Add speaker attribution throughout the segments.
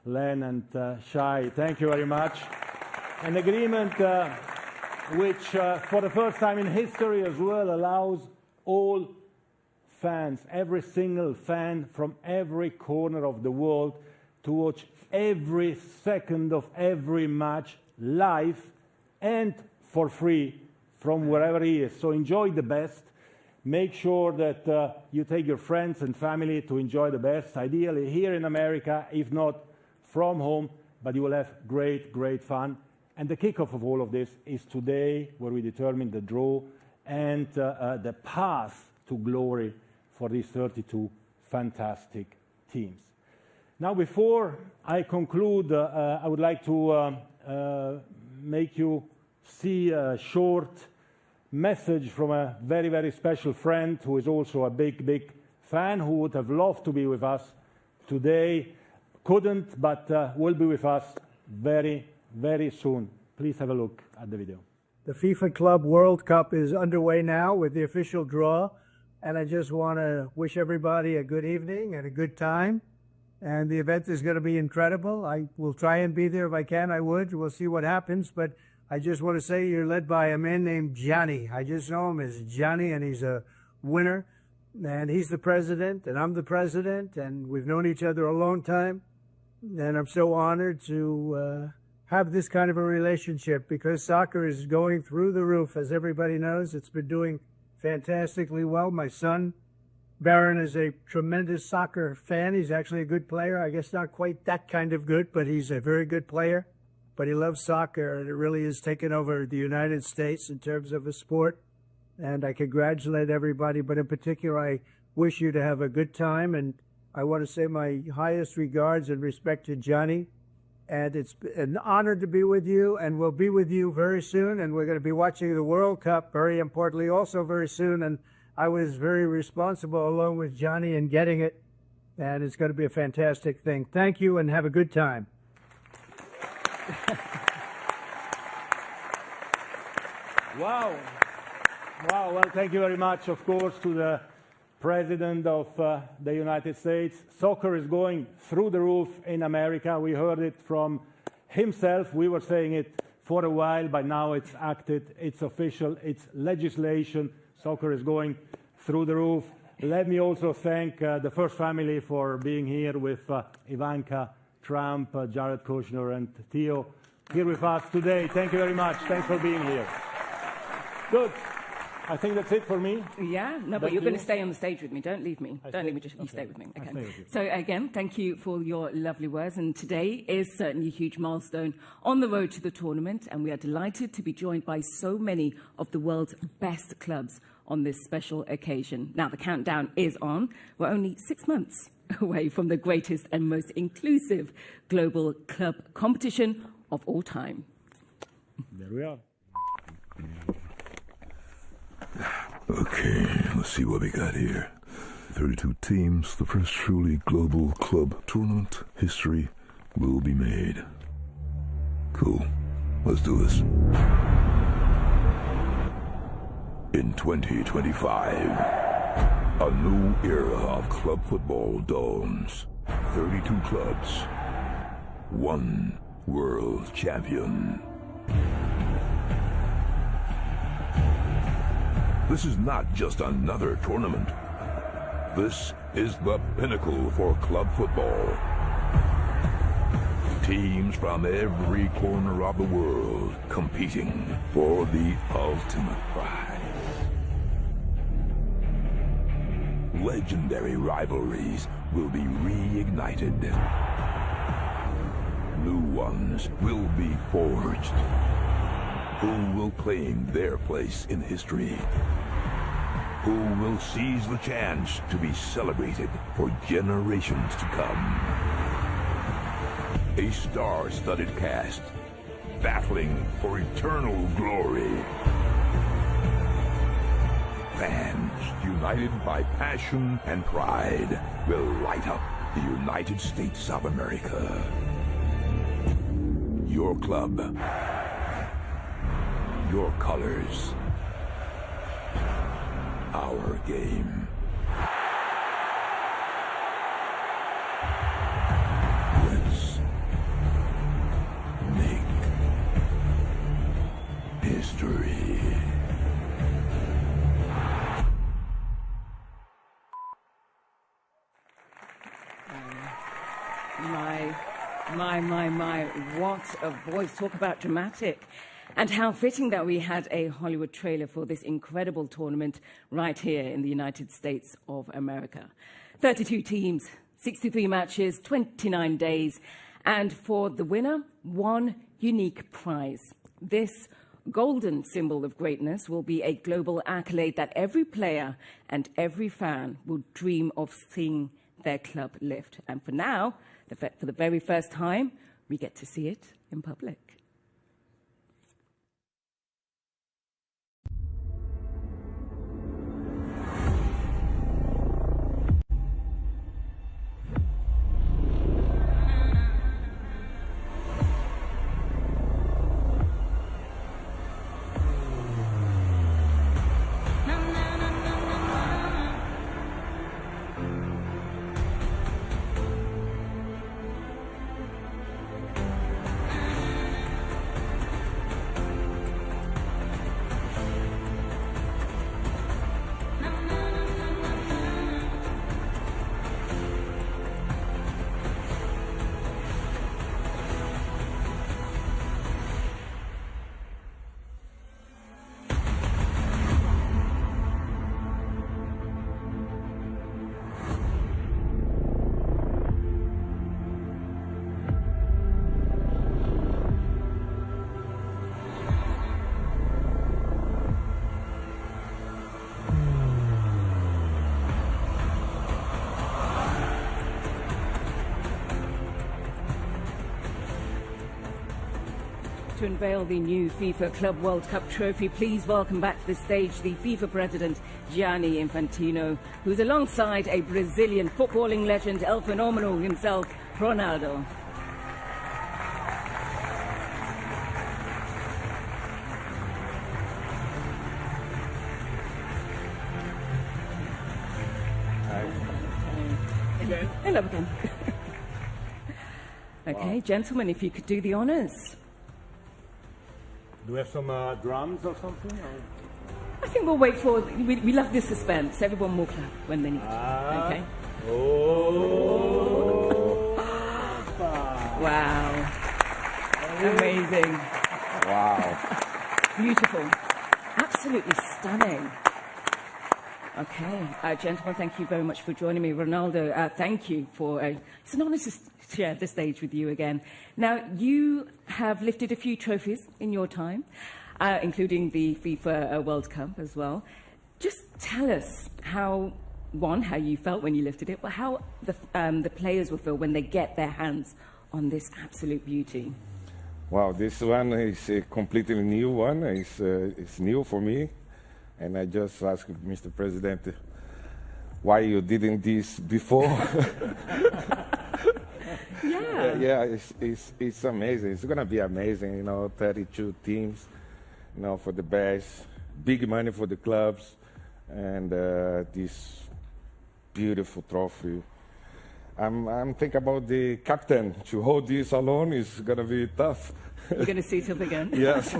Speaker 1: Len and Shai. Thank you very much. An agreement which, for the first time in history as well, allows all fans, every single fan from every corner of the world, to watch every second of every match live and for free from wherever he is. So enjoy the best. Make sure that you take your friends and family to enjoy the best, ideally here in America, if not from home, but you will have great, great fun. And the kickoff of all of this is today, where we determine the draw and the path to glory for these 32 fantastic teams. Now, before I conclude, I would like to make you see a short message from a very, very special friend who is also a big, big fan, who would have loved to be with us today, couldn't, but will be with us very, very soon. Please have a look at the video.
Speaker 2: The FIFA Club World Cup is underway now with the official draw, and I just want to wish everybody a good evening and a good time. And the event is going to be incredible. I will try and be there if I can. I would. We'll see what happens, but I just want to say you're led by a man named Johnny. I just know him as Johnny, and he's a winner. And he's the president, and I'm the president, and we've known each other a long time. And I'm so honored to have this kind of a relationship, because soccer is going through the roof, as everybody knows. It's been doing fantastically well. My son, Baron, is a tremendous soccer fan. He's actually a good player. I guess not quite that kind of good, but he's a very good player. But he loves soccer, and it really has taken over the United States in terms of a sport. And I congratulate everybody, but in particular, I wish you to have a good time. And I want to say my highest regards and respect to Johnny. And it's an honor to be with you, and we'll be with you very soon. And we're going to be watching the World Cup, very importantly, also very soon. And I was very responsible, along with Johnny, in getting it. And it's going to be a fantastic thing. Thank you, and have a good time.
Speaker 1: Wow. Wow. Well, thank you very much, of course, to the President of the United States. Soccer is going through the roof in America. We heard it from himself. We were saying it for a while, but now it's acted, it's official, it's legislation. Soccer is going through the roof. Let me also thank the first family for being here with Ivanka Trump, Jared Kushner, and Theo here with us today. Thank you very much. Thanks for being here. Good. I think that's it for me.
Speaker 3: Yeah, no, but you're going to stay on the stage with me. Don't leave me. Don't leave me, just you stay with me. Okay.
Speaker 1: With
Speaker 3: so again, thank you for your lovely words. And today is certainly a huge milestone on the road to the tournament. And we are delighted to be joined by so many of the world's best clubs on this special occasion. Now, the countdown is on. We're only 6 months away from the greatest and most inclusive global club competition of all time.
Speaker 1: There we are.
Speaker 4: Okay, let's see what we got here. 32 teams, the first truly global club tournament. History will be made. Cool. Let's do this. In 2025, a new era of club football dawns. 32 clubs, one world champion. This is not just another tournament. This is the pinnacle for club football. Teams from every corner of the world competing for the ultimate prize. Legendary rivalries will be reignited. New ones will be forged. Who will claim their place in history? Who will seize the chance to be celebrated for generations to come? A star-studded cast, battling for eternal glory. Fans, united by passion and pride, will light up the United States of America. Your club. Your colors. Our game. Let's
Speaker 3: My, what a voice. Talk about dramatic. And how fitting that we had a Hollywood trailer for this incredible tournament right here in the United States of America. 32 teams, 63 matches, 29 days, and for the winner, one unique prize. This golden symbol of greatness will be a global accolade that every player and every fan will dream of seeing their club lift. And for now, for the very first time, we get to see it in public. To unveil the new FIFA Club World Cup trophy, please welcome back to the stage the FIFA president, Gianni Infantino, who's alongside a Brazilian footballing legend, El Phenomenal himself, Ronaldo. Hello again. Okay, gentlemen, if you could do the honors.
Speaker 1: Do we have some drums or something? Or?
Speaker 3: I think we'll wait for... We love this suspense. Everyone will clap when they need to. Okay?
Speaker 1: Oh!
Speaker 3: Wow. Amazing.
Speaker 5: Wow.
Speaker 3: Beautiful. Absolutely stunning. Okay. Gentlemen, thank you very much for joining me. Ronaldo, thank you for... it's an honor to share the stage with you again. Now, you have lifted a few trophies in your time, including the FIFA World Cup as well. Just tell us how you felt when you lifted it, but how the players will feel when they get their hands on this absolute beauty.
Speaker 5: Wow, this one is a completely new one. It's new for me. And I just asked Mr. President why you didn't this before. Yeah, it's amazing. It's going to be amazing, 32 teams, for the best, big money for the clubs, and this beautiful trophy. I'm thinking about the captain. To hold this alone is going to be tough.
Speaker 3: You're going to see it again?
Speaker 5: Yes.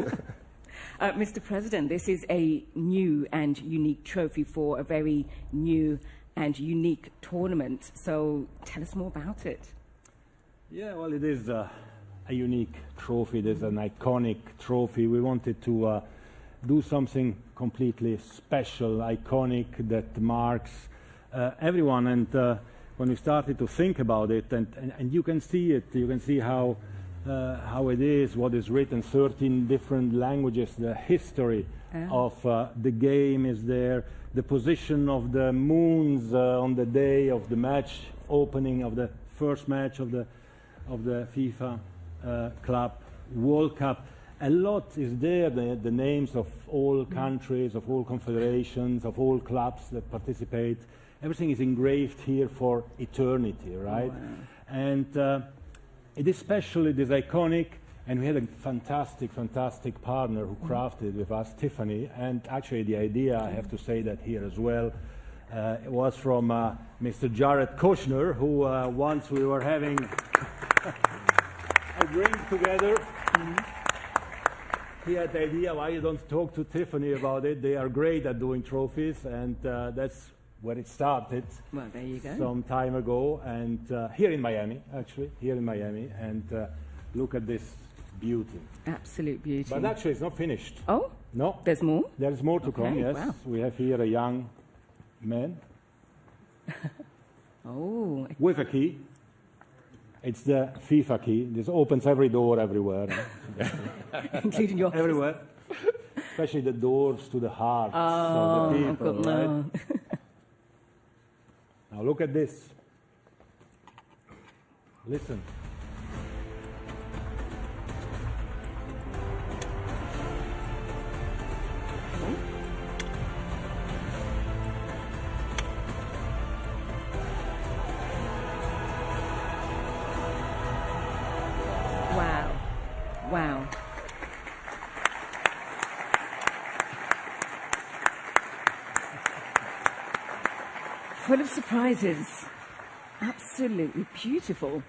Speaker 3: Mr. President, this is a new and unique trophy for a very new and unique tournament. So tell us more about it.
Speaker 1: Yeah, well, it is a unique trophy. It is an iconic trophy. We wanted to do something completely special, iconic, that marks everyone. And when we started to think about it, and you can see it, you can see how it is, what is written, 13 different languages, the history of the game is there, the position of the moons on the day of the match opening, of the first match of the FIFA Club World Cup. A lot is there, the names of all countries, of all confederations, of all clubs that participate. Everything is engraved here for eternity, right? Oh, wow. And it is special, it is iconic, and we had a fantastic partner who crafted with us, Tiffany. And actually the idea, I have to say that here as well, it was from Mr. Jared Kushner, who once we were having a drink together. He had the idea, why you don't talk to Tiffany about it? They are great at doing trophies, and that's where it started.
Speaker 3: Well, there you go.
Speaker 1: Some time ago, and here in Miami, actually, and look at this beauty.
Speaker 3: Absolute beauty.
Speaker 1: But actually, it's not finished.
Speaker 3: Oh?
Speaker 1: No.
Speaker 3: There's more?
Speaker 1: There's more to come, yes.
Speaker 3: Wow.
Speaker 1: We have here a young man.
Speaker 3: Oh.
Speaker 1: With a key. It's the FIFA key. This opens every door everywhere.
Speaker 3: Including your...
Speaker 1: Everywhere. Especially the doors to the hearts of the people, right? Now look at this. Listen.
Speaker 3: Wow. Wow. Full of surprises. Absolutely beautiful.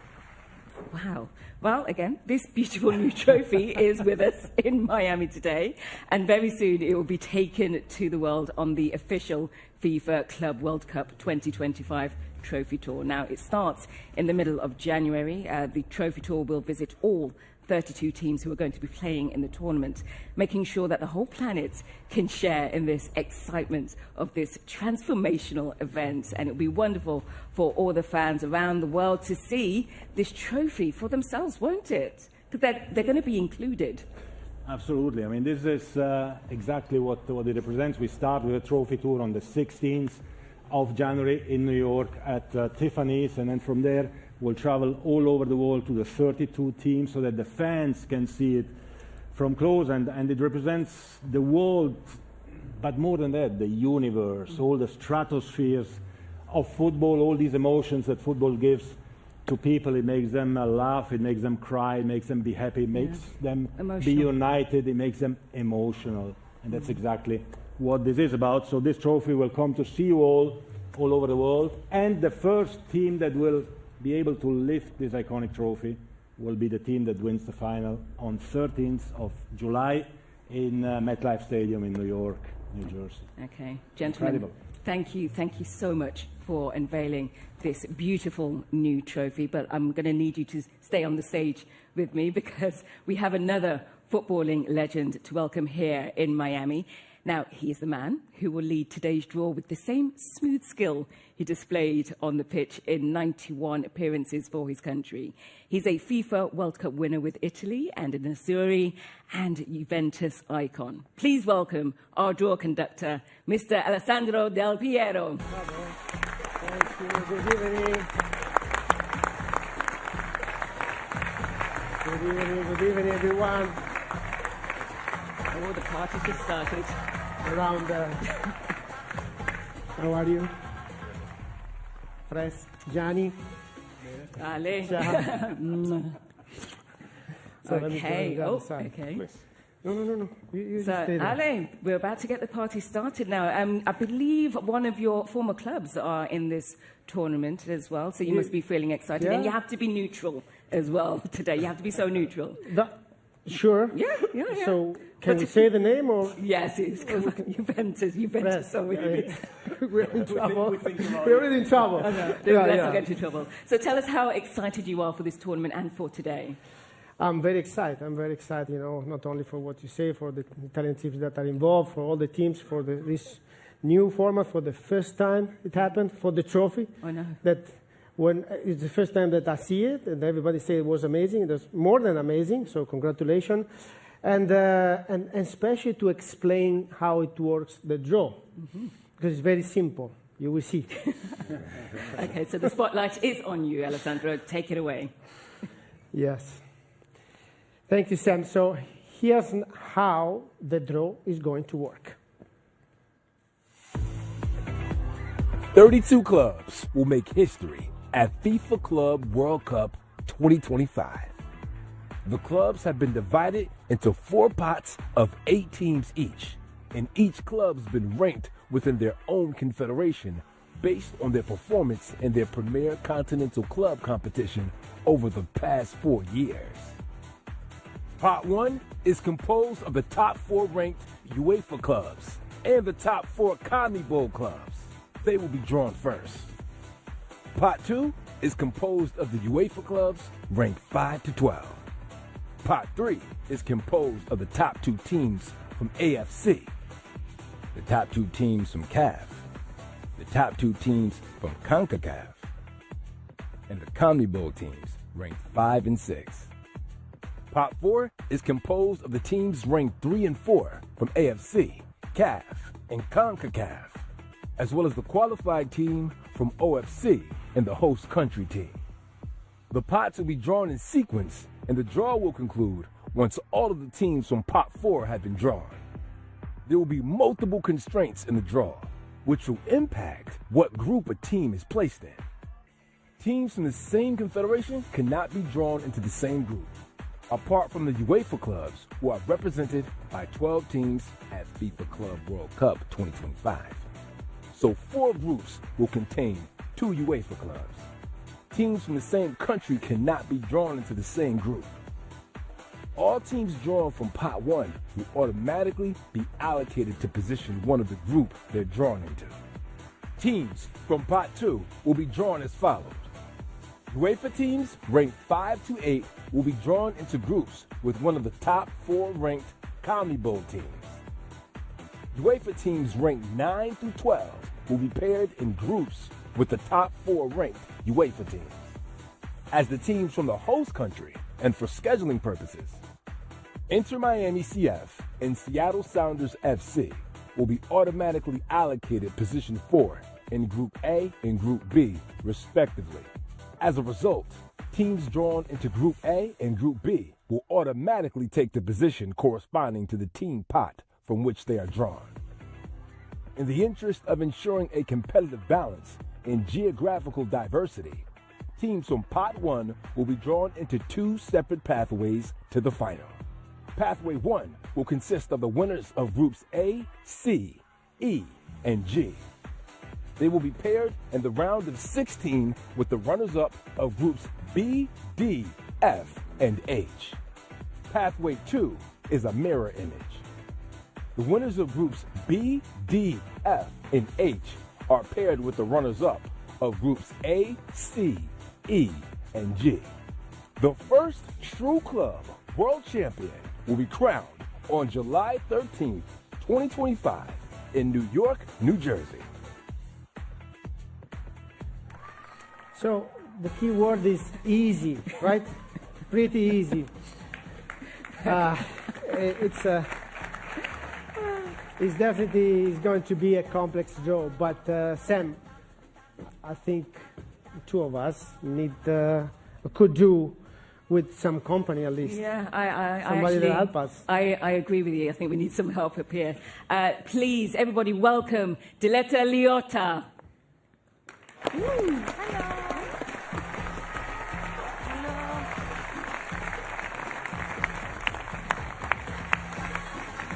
Speaker 3: Wow. Well, again, this beautiful new trophy is with us in Miami today, and very soon it will be taken to the world on the official FIFA Club World Cup 2025 Trophy Tour. Now, it starts in the middle of January. The Trophy Tour will visit all 32 teams who are going to be playing in the tournament, making sure that the whole planet can share in this excitement of this transformational event. And it'll be wonderful for all the fans around the world to see this trophy for themselves, won't it? Because they're going to be included.
Speaker 1: Absolutely. I mean, this is exactly what it represents. We start with a trophy tour on the 16th of January in New York at Tiffany's, and then from there we'll travel all over the world to the 32 teams so that the fans can see it from close, and it represents the world, but more than that, the universe, all the stratospheres of football, all these emotions that football gives to people. It makes them laugh, it makes them cry, it makes them be happy, it makes them be united, it makes them emotional, and that's exactly what this is about. So this trophy will come to see you all over the world, and the first team that will be able to lift this iconic trophy will be the team that wins the final on 13th of July in MetLife Stadium in New York, New Jersey.
Speaker 3: Okay, gentlemen,
Speaker 1: Incredible.
Speaker 3: Thank you so much for unveiling this beautiful new trophy, but I'm going to need you to stay on the stage with me because we have another footballing legend to welcome here in Miami. Now, he is the man who will lead today's draw with the same smooth skill he displayed on the pitch in 91 appearances for his country. He's a FIFA World Cup winner with Italy and an Azzurri and Juventus icon. Please welcome our draw conductor, Mr. Alessandro Del Piero.
Speaker 6: Thank you. Good evening. Good evening, everyone.
Speaker 3: Oh, the party just started.
Speaker 6: Around how are you? Fres, Gianni.
Speaker 3: Ale.
Speaker 6: So let me
Speaker 3: Okay.
Speaker 6: go on the
Speaker 3: Oh,
Speaker 6: other side.
Speaker 3: okay.
Speaker 6: No. You
Speaker 3: So,
Speaker 6: just stay there.
Speaker 3: Ale, we're about to get the party started now. I believe one of your former clubs are in this tournament as well, so you must be feeling excited. And
Speaker 6: Yeah.
Speaker 3: you have to be neutral as well today. You have to be so neutral.
Speaker 6: Sure.
Speaker 3: Yeah.
Speaker 6: So can we say the name or?
Speaker 3: Yes, it's Juventus.
Speaker 6: Fres,
Speaker 3: So
Speaker 6: we're in trouble. We're already in trouble.
Speaker 3: let's not get into trouble. So tell us how excited you are for this tournament and for today.
Speaker 6: I'm very excited. You know, not only for what you say, for the Italian teams that are involved, for all the teams, for this new format, for the first time it happened, for the trophy.
Speaker 3: I know.
Speaker 6: That when it's the first time that I see it, and everybody said it was amazing. It was more than amazing. So congratulations, and especially to explain how it works, the draw, because it's very simple. You will see.
Speaker 3: Okay, so the spotlight is on you, Alessandro. Take it away.
Speaker 6: Yes. Thank you, Sam. So here's how the draw is going to work.
Speaker 7: 32 clubs will make history at FIFA Club World Cup 2025. The clubs have been divided into 4 pots of 8 teams each, and each club's been ranked within their own confederation based on their performance in their premier continental club competition over the past 4 years. Pot 1 is composed of the top 4 ranked UEFA clubs and the top 4 CONMEBOL clubs. they will be drawn first. Pot 2 is composed of the UEFA clubs ranked 5 to 12. Pot 3 is composed of the top 2 teams from AFC, the top 2 teams from CAF, the top 2 teams from CONCACAF, and the CONMEBOL teams ranked 5 and 6. Pot 4 is composed of the teams ranked 3 and 4 from AFC, CAF, and CONCACAF, as well as the qualified team from OFC and the host country team. The pots will be drawn in sequence, and the draw will conclude once all of the teams from Pot 4 have been drawn. There will be multiple constraints in the draw, which will impact what group a team is placed in. Teams from the same confederation cannot be drawn into the same group, apart from the UEFA clubs, who are represented by 12 teams at FIFA Club World Cup 2025. So 4 groups will contain 2 UEFA clubs. Teams from the same country cannot be drawn into the same group. All teams drawn from Pot 1 will automatically be allocated to position 1 of the group they're drawn into. Teams from Pot 2 will be drawn as follows. UEFA teams ranked 5 to 8 will be drawn into groups with 1 of the top 4 ranked CONMEBOL teams. UEFA teams ranked 9 through 12 will be paired in groups with the top 4 ranked UEFA teams. As the teams from the host country, and for scheduling purposes, Inter Miami CF and Seattle Sounders FC will be automatically allocated position 4 in Group A and Group B, respectively. As a result, teams drawn into Group A and Group B will automatically take the position corresponding to the team pot from which they are drawn. In the interest of ensuring a competitive balance and geographical diversity, teams from Pot 1 will be drawn into 2 separate pathways to the final. Pathway 1 will consist of the winners of Groups A, C, E, and G. They will be paired in the round of 16 with the runners-up of Groups B, D, F, and H. Pathway 2 is a mirror image. The winners of Groups B, D, F, and H are paired with the runners-up of Groups A, C, E, and G. The first true club world champion will be crowned on July 13th, 2025 in New York, New Jersey.
Speaker 6: So the key word is easy, right? Pretty easy. It's definitely going to be a complex job, but Sam, I think the 2 of us could do with some company at least.
Speaker 3: Yeah,
Speaker 6: somebody to help us.
Speaker 3: I agree with you. I think we need some help up here. Please, everybody, welcome Diletta Liotta.
Speaker 8: Hello.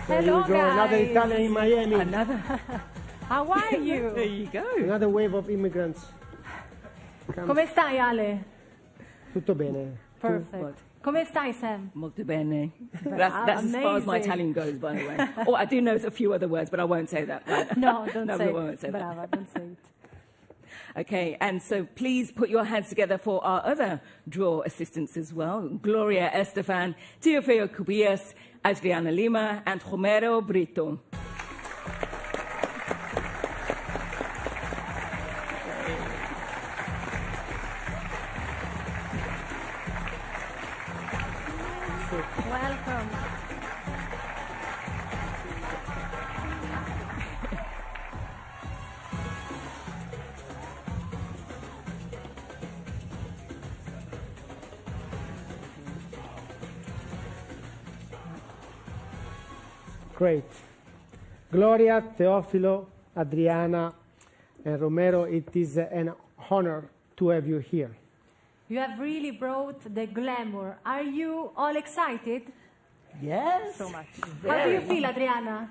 Speaker 8: Hello, guys.
Speaker 6: Another Italian in Miami.
Speaker 8: How are you?
Speaker 3: There you go.
Speaker 6: Another wave of immigrants.
Speaker 8: Come stai, Ale?
Speaker 6: Tutto bene.
Speaker 8: Perfect. Come stai, Sam?
Speaker 3: Molto bene. That's as far as my Italian goes, by the way. Oh, I do know a few other words, but I won't say that.
Speaker 8: No, don't
Speaker 3: no,
Speaker 8: say
Speaker 3: I won't say
Speaker 8: Brava,
Speaker 3: that.
Speaker 8: don't say it.
Speaker 3: Okay, and so please put your hands together for our other draw assistants as well. Gloria Estefan, Teofeo Cubillas, Adriana Lima, and Romero Brito.
Speaker 8: Welcome.
Speaker 6: Great. Gloria, Teofilo, Adriana, and Romero, it is an honor to have you here.
Speaker 8: You have really brought the glamour. Are you all excited?
Speaker 9: Yes.
Speaker 10: So much.
Speaker 8: How do you feel, Adriana?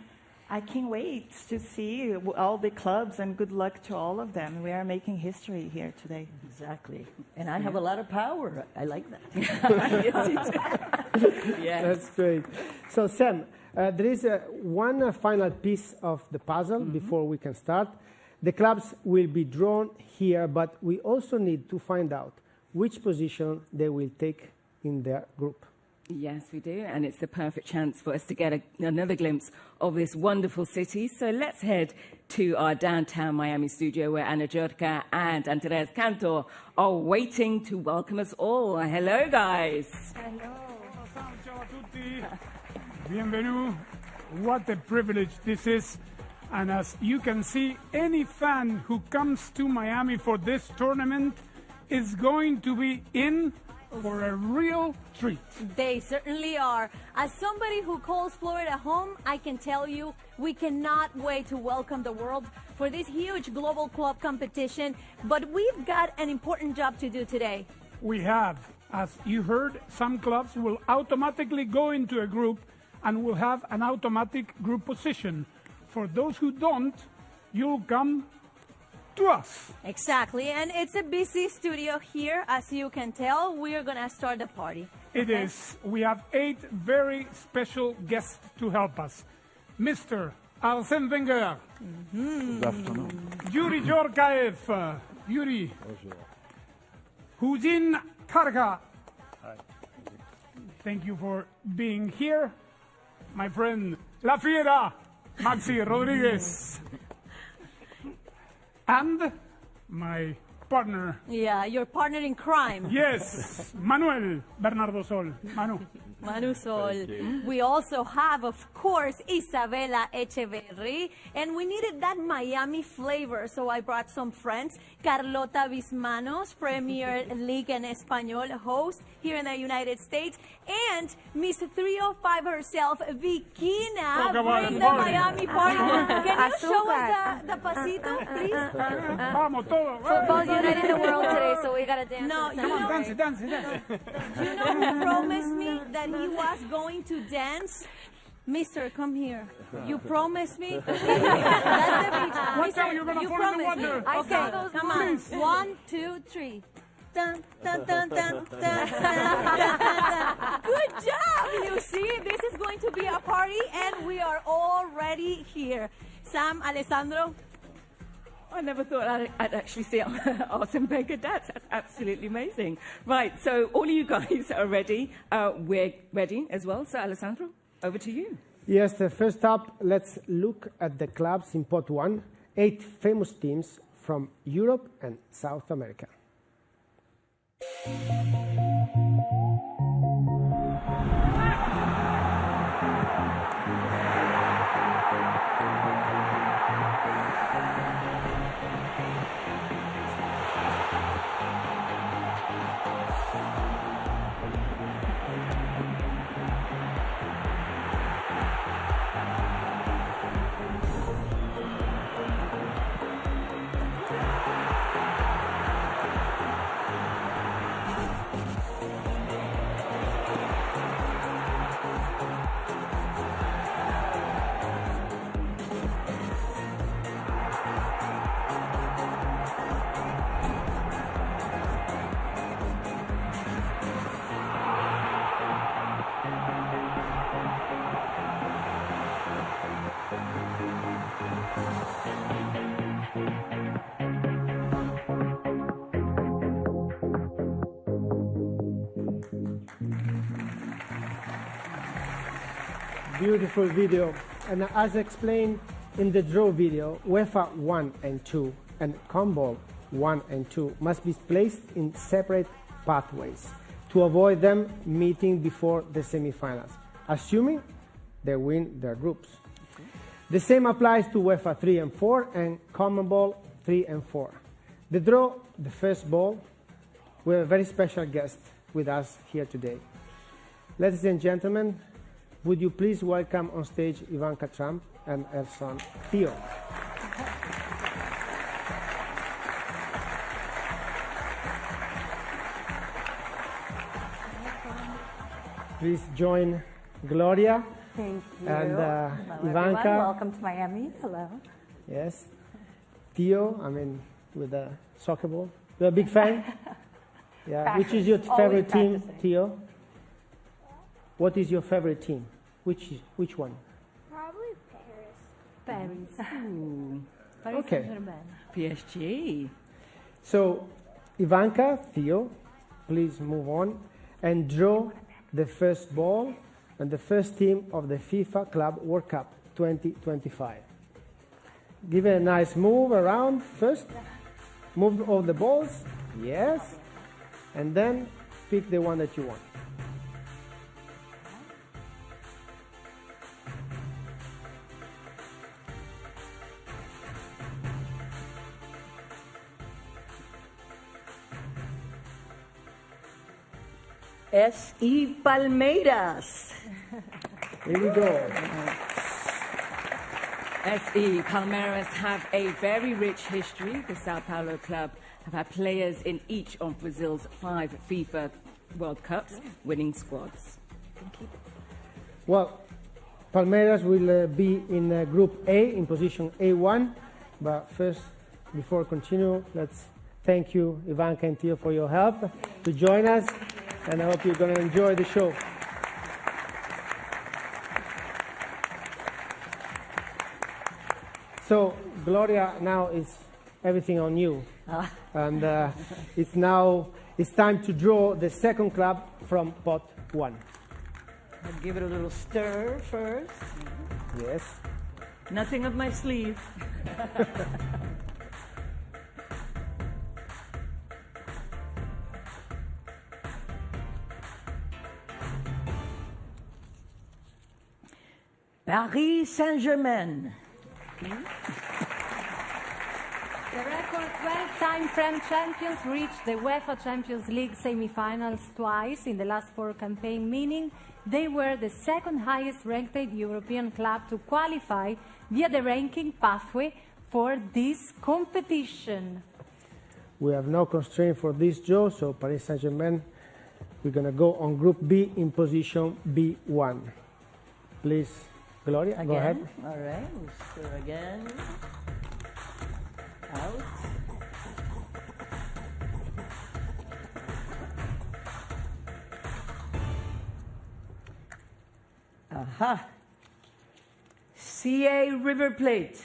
Speaker 10: I can't wait to see all the clubs, and good luck to all of them. We are making history here today.
Speaker 9: Exactly. And I have a lot of power. I like that.
Speaker 3: Yes, you do. Yes.
Speaker 6: That's great. So, Sam, there is one final piece of the puzzle before we can start. The clubs will be drawn here, but we also need to find out which position they will take in their group.
Speaker 3: Yes, we do, and it's the perfect chance for us to get another glimpse of this wonderful city. So let's head to our downtown Miami studio where Anna Jurka and Andres Cantor are waiting to welcome us all. Hello, guys.
Speaker 8: Hello.
Speaker 11: Ciao a tutti. Bienvenue. What a privilege this is. And as you can see, any fan who comes to Miami for this tournament is going to be in for a real treat.
Speaker 8: They certainly are. As somebody who calls Florida home, I can tell you we cannot wait to welcome the world for this huge global club competition. But we've got an important job to do today.
Speaker 11: We have, as you heard, some clubs will automatically go into a group and will have an automatic group position. For those who don't, you'll come to us.
Speaker 8: Exactly, and it's a busy studio here. As you can tell, we're gonna start the party.
Speaker 11: It is. We have 8 very special guests to help us. Mr. Arsène Wenger.
Speaker 12: Good afternoon.
Speaker 11: Yuri Georgaev. Yuri. Huzin Karga.
Speaker 12: Hi.
Speaker 11: Thank you for being here. My friend La Fiera, Maxi Rodriguez. And my partner.
Speaker 8: Yeah, your partner in crime.
Speaker 11: Yes, Manuel Bernardo Sol. Manu.
Speaker 8: Manu Sol. We also have, of course, Isabela Echeverri, and we needed that Miami flavor, so I brought some friends. Carlota Bismanos, Premier League en Español host here in the United States, and Miss 305 herself, Vikina, bring the Miami party. Can you show us the pasito, please?
Speaker 11: Vamos, todo.
Speaker 8: Football's uniting the world today, so we gotta dance. No,
Speaker 11: Come on, dance, dance.
Speaker 8: You know who promised me that he was going to dance? Mister, come here. You promised me. That's the beat.
Speaker 11: What time you're gonna fall in the water?
Speaker 8: Okay, come on.
Speaker 11: Please.
Speaker 8: 1, 2, 3. Dun, dun, dun, dun, dun, dun, dun, dun. Good job! You see, this is going to be a party, and we are already here. Sam, Alessandro.
Speaker 3: I never thought I'd actually see Arsène Wenger dance. That's absolutely amazing. Right, so all of you guys are ready. We're ready as well. So, Alessandro, over to you.
Speaker 6: Yes, first up, let's look at the clubs in pot 1, 8 famous teams from Europe and South America. Beautiful video. And as explained in the draw video, UEFA 1 and 2 and CONMEBOL 1 and 2 must be placed in separate pathways to avoid them meeting before the semifinals, assuming they win their groups. The same applies to UEFA 3 and 4 and CONMEBOL 3 and 4. The draw, the first ball, we have a very special guest with us here today. Ladies and gentlemen, would you please welcome on stage Ivanka Trump and her son, Theo. Please join Gloria.
Speaker 9: Thank you.
Speaker 6: And
Speaker 9: Hello,
Speaker 6: Ivanka.
Speaker 9: everyone. Welcome to Miami. Hello.
Speaker 6: Yes. Theo, I mean, with the soccer ball. You're a big fan? Yeah. Which is your favorite team, Theo? What is your favorite team? Which one?
Speaker 8: Probably Paris.
Speaker 3: Ooh.
Speaker 8: Paris
Speaker 6: Okay.
Speaker 8: Saint-Germain.
Speaker 3: PSG.
Speaker 6: So, Ivanka, Theo, please move on and draw the first ball and the first team of the FIFA Club World Cup 2025. Give it a nice move around first. Move all the balls. Yes. And then pick the one that you want.
Speaker 9: S.E. Palmeiras.
Speaker 6: Here we go.
Speaker 3: SE Palmeiras have a very rich history. The Sao Paulo club have had players in each of Brazil's 5 FIFA World Cups, winning squads.
Speaker 6: Well, Palmeiras will be in Group A, in position A1. But first, before continue, let's thank you, Ivanka and Theo, for your help to join us. And I hope you're going to enjoy the show. So, Gloria, now it's everything on you. And it's time to draw the second club from pot 1.
Speaker 9: I'll give it a little stir first.
Speaker 6: Yes.
Speaker 9: Nothing up my sleeve. Paris Saint-Germain.
Speaker 8: The record 12-time French champions reached the UEFA Champions League semi-finals twice in the last 4 campaigns, meaning they were the second highest ranked European club to qualify via the ranking pathway for this competition.
Speaker 6: We have no constraint for this draw, so Paris Saint-Germain, we're going to go on Group B in position B1. Please, Gloria,
Speaker 9: Again.
Speaker 6: go ahead.
Speaker 9: All right, we'll stir again. Out. Aha. CA River Plate.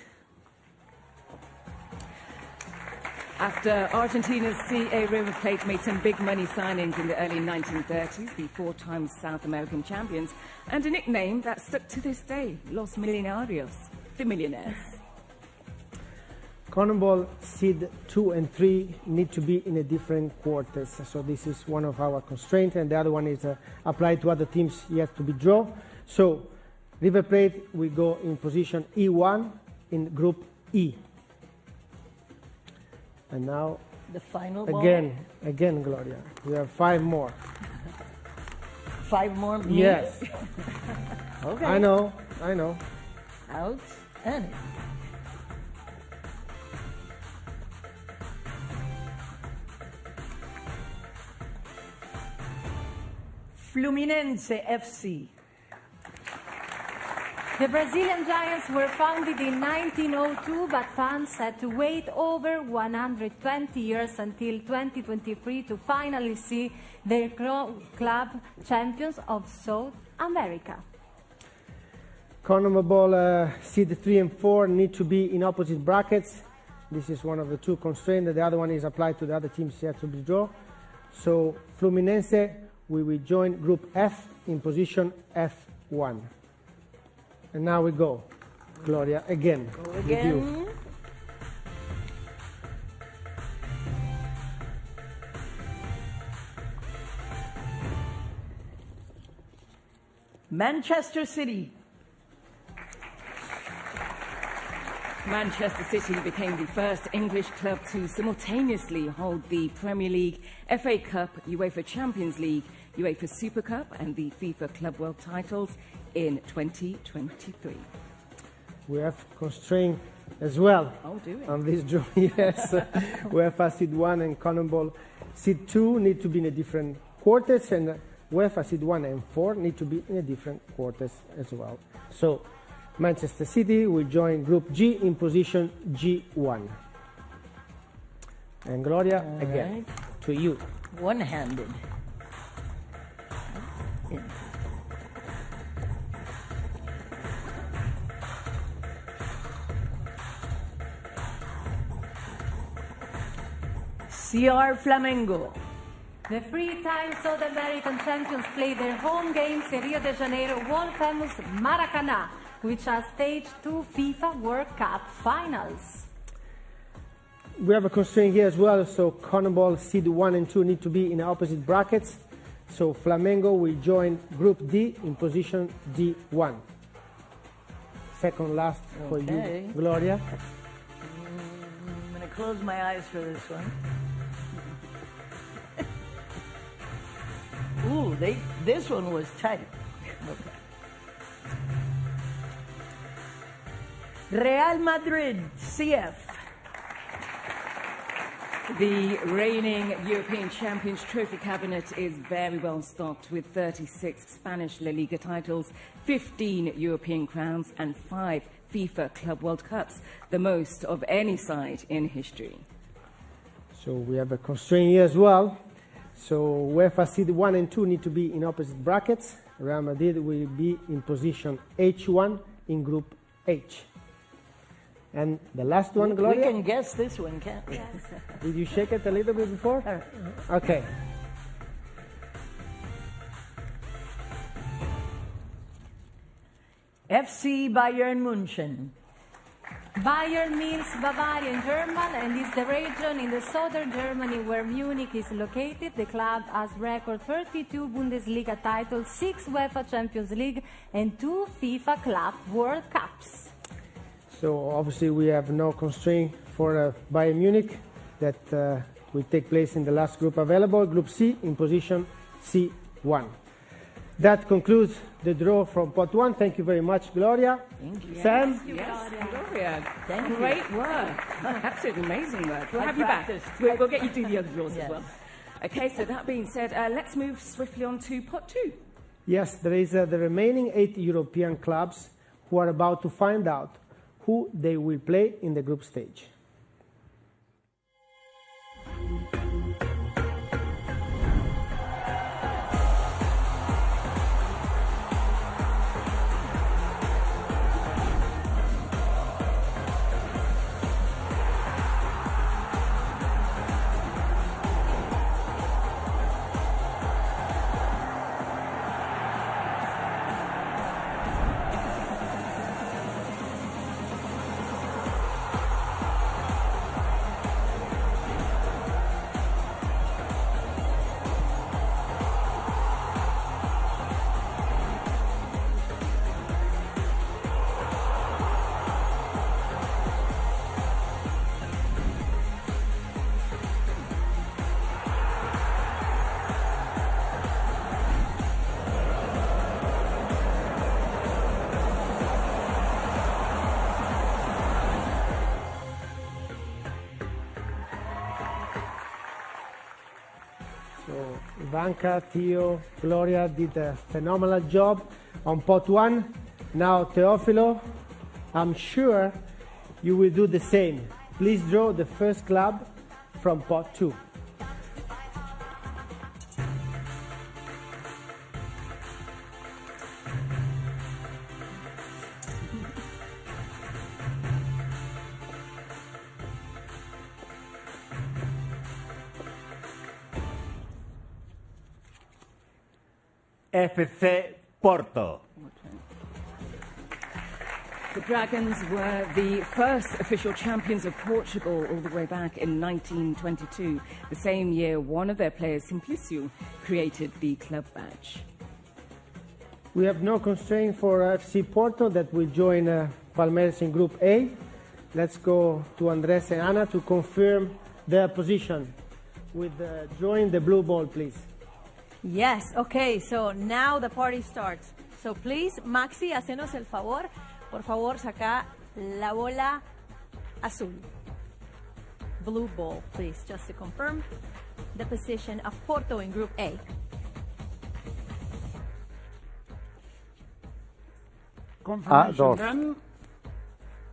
Speaker 3: After Argentina's CA River Plate made some big money signings in the early 1930s, the 4-time South American champions, and a nickname that stuck to this day, Los Millonarios, the millionaires.
Speaker 6: CONMEBOL seed 2 and 3 need to be in a different quarters, so this is one of our constraints, and the other one is applied to other teams yet to be drawn. So River Plate will go in position E1 in Group E. And now,
Speaker 9: The final ball.
Speaker 6: again, Gloria, we have 5 more.
Speaker 9: 5 more minutes?
Speaker 6: Yes.
Speaker 9: Okay.
Speaker 6: I know.
Speaker 9: Out and in. Fluminense FC.
Speaker 8: The Brazilian Giants were founded in 1902, but fans had to wait over 120 years until 2023 to finally see their club champions of South America.
Speaker 6: CONMEBOL seed 3 and 4 need to be in opposite brackets. This is one of the 2 constraints. The other one is applied to the other teams yet to be drawn. So Fluminense, we will join Group F in position F1. And now we go, Gloria, again.
Speaker 9: Go
Speaker 6: with
Speaker 9: again.
Speaker 6: you.
Speaker 9: Manchester City.
Speaker 3: Manchester City became the first English club to simultaneously hold the Premier League, FA Cup, UEFA Champions League, UEFA Super Cup and the FIFA Club World titles in 2023.
Speaker 6: We have constraint as well
Speaker 3: Oh, do we?
Speaker 6: on this draw. Yes, UEFA seed 1 and CONMEBOL seed 2 need to be in a different quarters, and UEFA seed 1 and 4 need to be in a different quarters as well. So Manchester City will join Group G in position G1. And Gloria, again, to you.
Speaker 9: One-handed. In. CR Flamengo.
Speaker 8: The three-time South American champions play their home games in Rio de Janeiro world-famous Maracanã, which has staged 2 FIFA World Cup finals.
Speaker 6: We have a constraint here as well, so CONMEBOL seed 1 and 2 need to be in opposite brackets. So Flamengo will join Group D in position D1. Second last for you, Gloria.
Speaker 9: I'm going to close my eyes for this one. Ooh, this one was tight. Okay. Real Madrid, CF.
Speaker 3: The reigning European Champions trophy cabinet is very well stocked with 36 Spanish La Liga titles, 15 European crowns and 5 FIFA Club World Cups, the most of any side in history.
Speaker 6: So we have a constraint here as well. So UEFA seed 1 and 2 need to be in opposite brackets. Real Madrid will be in position H1 in Group H. And the last one, Gloria?
Speaker 9: We can guess this one, can't we?
Speaker 8: Yes.
Speaker 6: Did you shake it a little bit before? Okay.
Speaker 9: FC Bayern München.
Speaker 8: Bayern means Bavarian German and is the region in the southern Germany where Munich is located. The club has record 32 Bundesliga titles, 6 UEFA Champions League and 2 FIFA Club World Cups.
Speaker 6: So obviously we have no constraint for Bayern Munich that will take place in the last group available, Group C in position C1. That concludes the draw from pot 1. Thank you very much, Gloria.
Speaker 9: Thank you.
Speaker 6: Sam?
Speaker 3: Yes, Gloria.
Speaker 9: Thank
Speaker 3: Great
Speaker 9: you.
Speaker 3: work. Absolutely amazing work. We'll
Speaker 9: I
Speaker 3: have you back.
Speaker 9: practiced.
Speaker 3: We'll get you through the other draws
Speaker 9: Yes.
Speaker 3: as well. Okay, so that being said, let's move swiftly on to pot 2.
Speaker 6: Yes, there is the remaining 8 European clubs who are about to find out who they will play in the group stage. So Ivanka, Theo, Gloria did a phenomenal job on pot 1. Now Teofilo, I'm sure you will do the same. Please draw the first club from pot 2.
Speaker 13: FC Porto.
Speaker 3: The Dragons were the first official champions of Portugal all the way back in 1922. The same year, one of their players, Simplicio, created the club badge.
Speaker 6: We have no constraint for FC Porto that will join Palmeiras in Group A. Let's go to Andres and Ana to confirm their position with drawing the blue ball, please.
Speaker 8: Yes, okay, so now the party starts. So please, Maxi, hacenos el favor. Por favor, saca la bola azul. Blue ball, please, just to confirm the position of Porto in Group A.
Speaker 11: Confirmation then.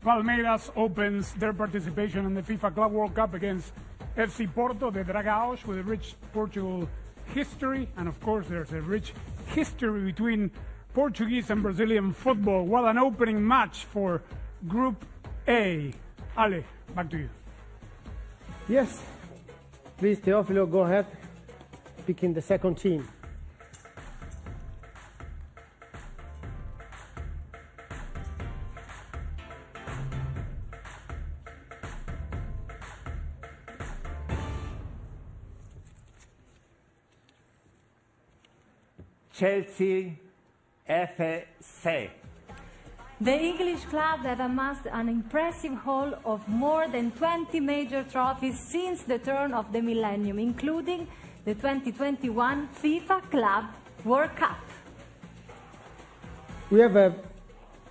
Speaker 11: Palmeiras opens their participation in the FIFA Club World Cup against FC Porto de Dragões with a rich Portugal history, and of course there's a rich history between Portuguese and Brazilian football. What an opening match for Group A. Ale, back to you.
Speaker 6: Yes, Please, Teófilo, go ahead, picking the second team.
Speaker 13: Chelsea FC.
Speaker 8: The English club that amassed an impressive haul of more than 20 major trophies since the turn of the millennium, including the 2021 FIFA Club World Cup.
Speaker 6: We have a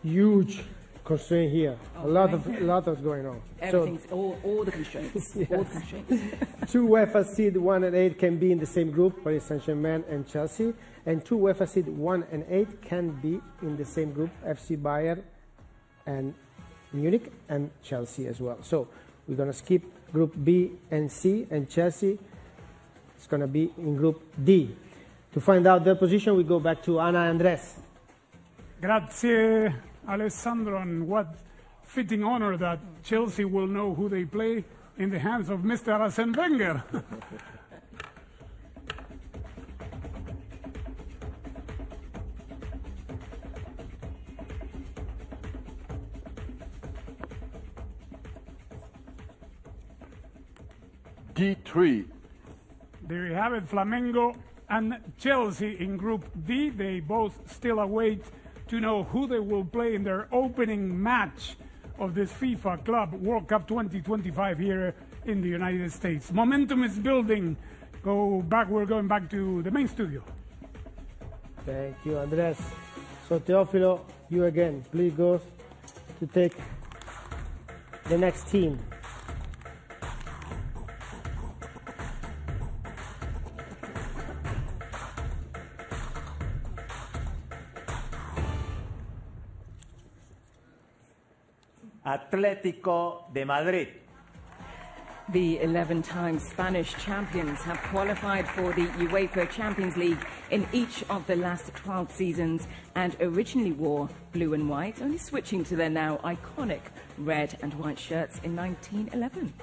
Speaker 6: huge constraint here. A lot of going on.
Speaker 3: Everything's all the constraints.
Speaker 6: Yes.
Speaker 3: All the constraints.
Speaker 6: 2 UEFA seed 1 and 8 can be in the same group, Paris Saint-Germain and Chelsea, and 2 UEFA seed 1 and 8 can be in the same group, FC Bayern and Munich and Chelsea as well. So we're going to skip group B and C, and Chelsea is going to be in group D. To find out their position, we go back to Ana Andres.
Speaker 11: Grazie, Alessandro, and what fitting honor that Chelsea will know who they play in the hands of Mr. Arsene Wenger.
Speaker 12: D3.
Speaker 11: There you have it, Flamengo and Chelsea in Group D. They both still await to know who they will play in their opening match of this FIFA Club World Cup 2025 here in the United States. Momentum is building. We're going back to the main studio.
Speaker 6: Thank you, Andres. So, Teófilo, you again. Please go to take the next team.
Speaker 13: Atlético de Madrid.
Speaker 3: The 11-time Spanish champions have qualified for the UEFA Champions League in each of the last 12 seasons and originally wore blue and white, only switching to their now iconic red and white shirts in 1911.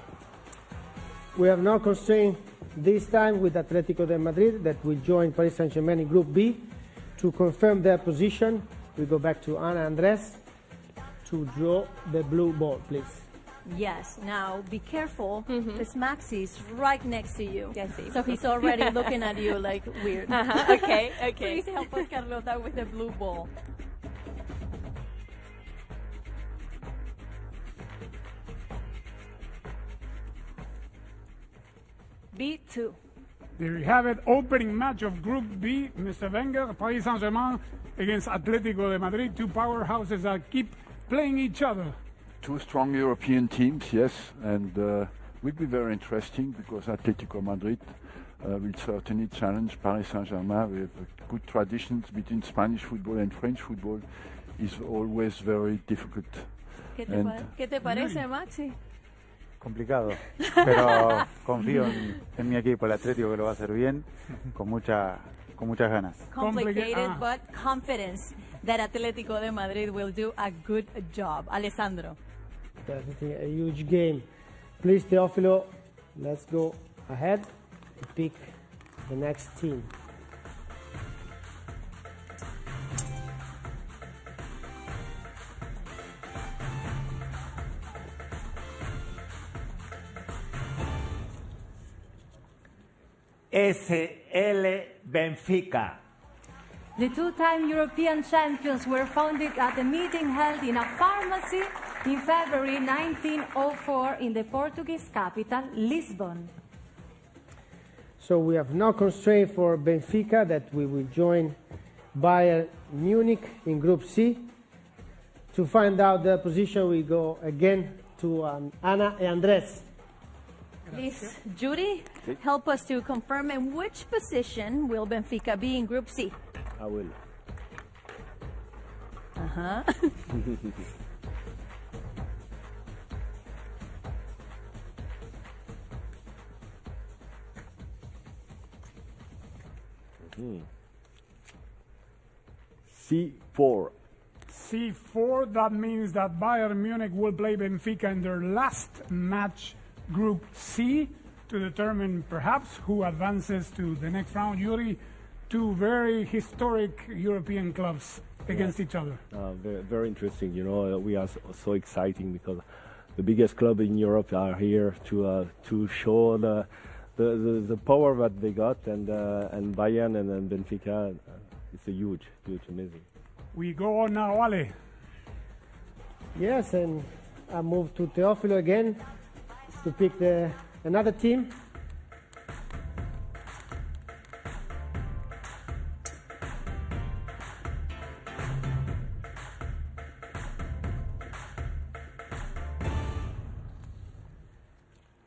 Speaker 6: We have no constraint this time with Atlético de Madrid that will join Paris Saint-Germain in Group B. To confirm their position, we go back to Ana Andres to draw the blue ball, please.
Speaker 8: Yes, now be careful, because Maxi is right next to you.
Speaker 14: Yes,
Speaker 8: so he's already looking at you like weird.
Speaker 14: Okay.
Speaker 8: Please help us, Carlota, with the blue ball.
Speaker 14: B2.
Speaker 11: There you have it, opening match of Group B. Mr. Wenger, Paris Saint-Germain against Atlético de Madrid, two powerhouses that keep playing each other.
Speaker 12: Two strong European teams, yes, and will be very interesting because Atlético Madrid will certainly challenge Paris Saint-Germain. We have good traditions between Spanish football and French football. Is always very difficult.
Speaker 8: ¿Qué te parece, Maxi?
Speaker 15: Complicado, pero confío en mi equipo, el Atlético, que lo va a hacer bien, con muchas ganas.
Speaker 8: Complicated, but confidence that Atlético de Madrid will do a good job. Alessandro.
Speaker 6: Definitely a huge game. Please, Teófilo, let's go ahead to pick the next team.
Speaker 13: SL Benfica.
Speaker 8: The two-time European champions were founded at a meeting held in a pharmacy in February 1904 in the Portuguese capital, Lisbon.
Speaker 6: So we have no constraint for Benfica that we will join Bayern Munich in Group C. To find out their position, we go again to Ana and Andres.
Speaker 8: Please, Judy, help us to confirm in which position will Benfica be in Group C?
Speaker 15: I will.
Speaker 12: C4.
Speaker 11: C4, that means that Bayern Munich will play Benfica in their last match, Group C. to determine perhaps who advances to the next round. Yuri, two very historic European clubs against each other.
Speaker 16: Very, very interesting. You know, we are so exciting because the biggest club in Europe are here to show the power that they got, and Bayern and Benfica. It's a huge, amazing.
Speaker 11: We go on now, Ale.
Speaker 6: Yes, and I move to Teófilo again to pick another team.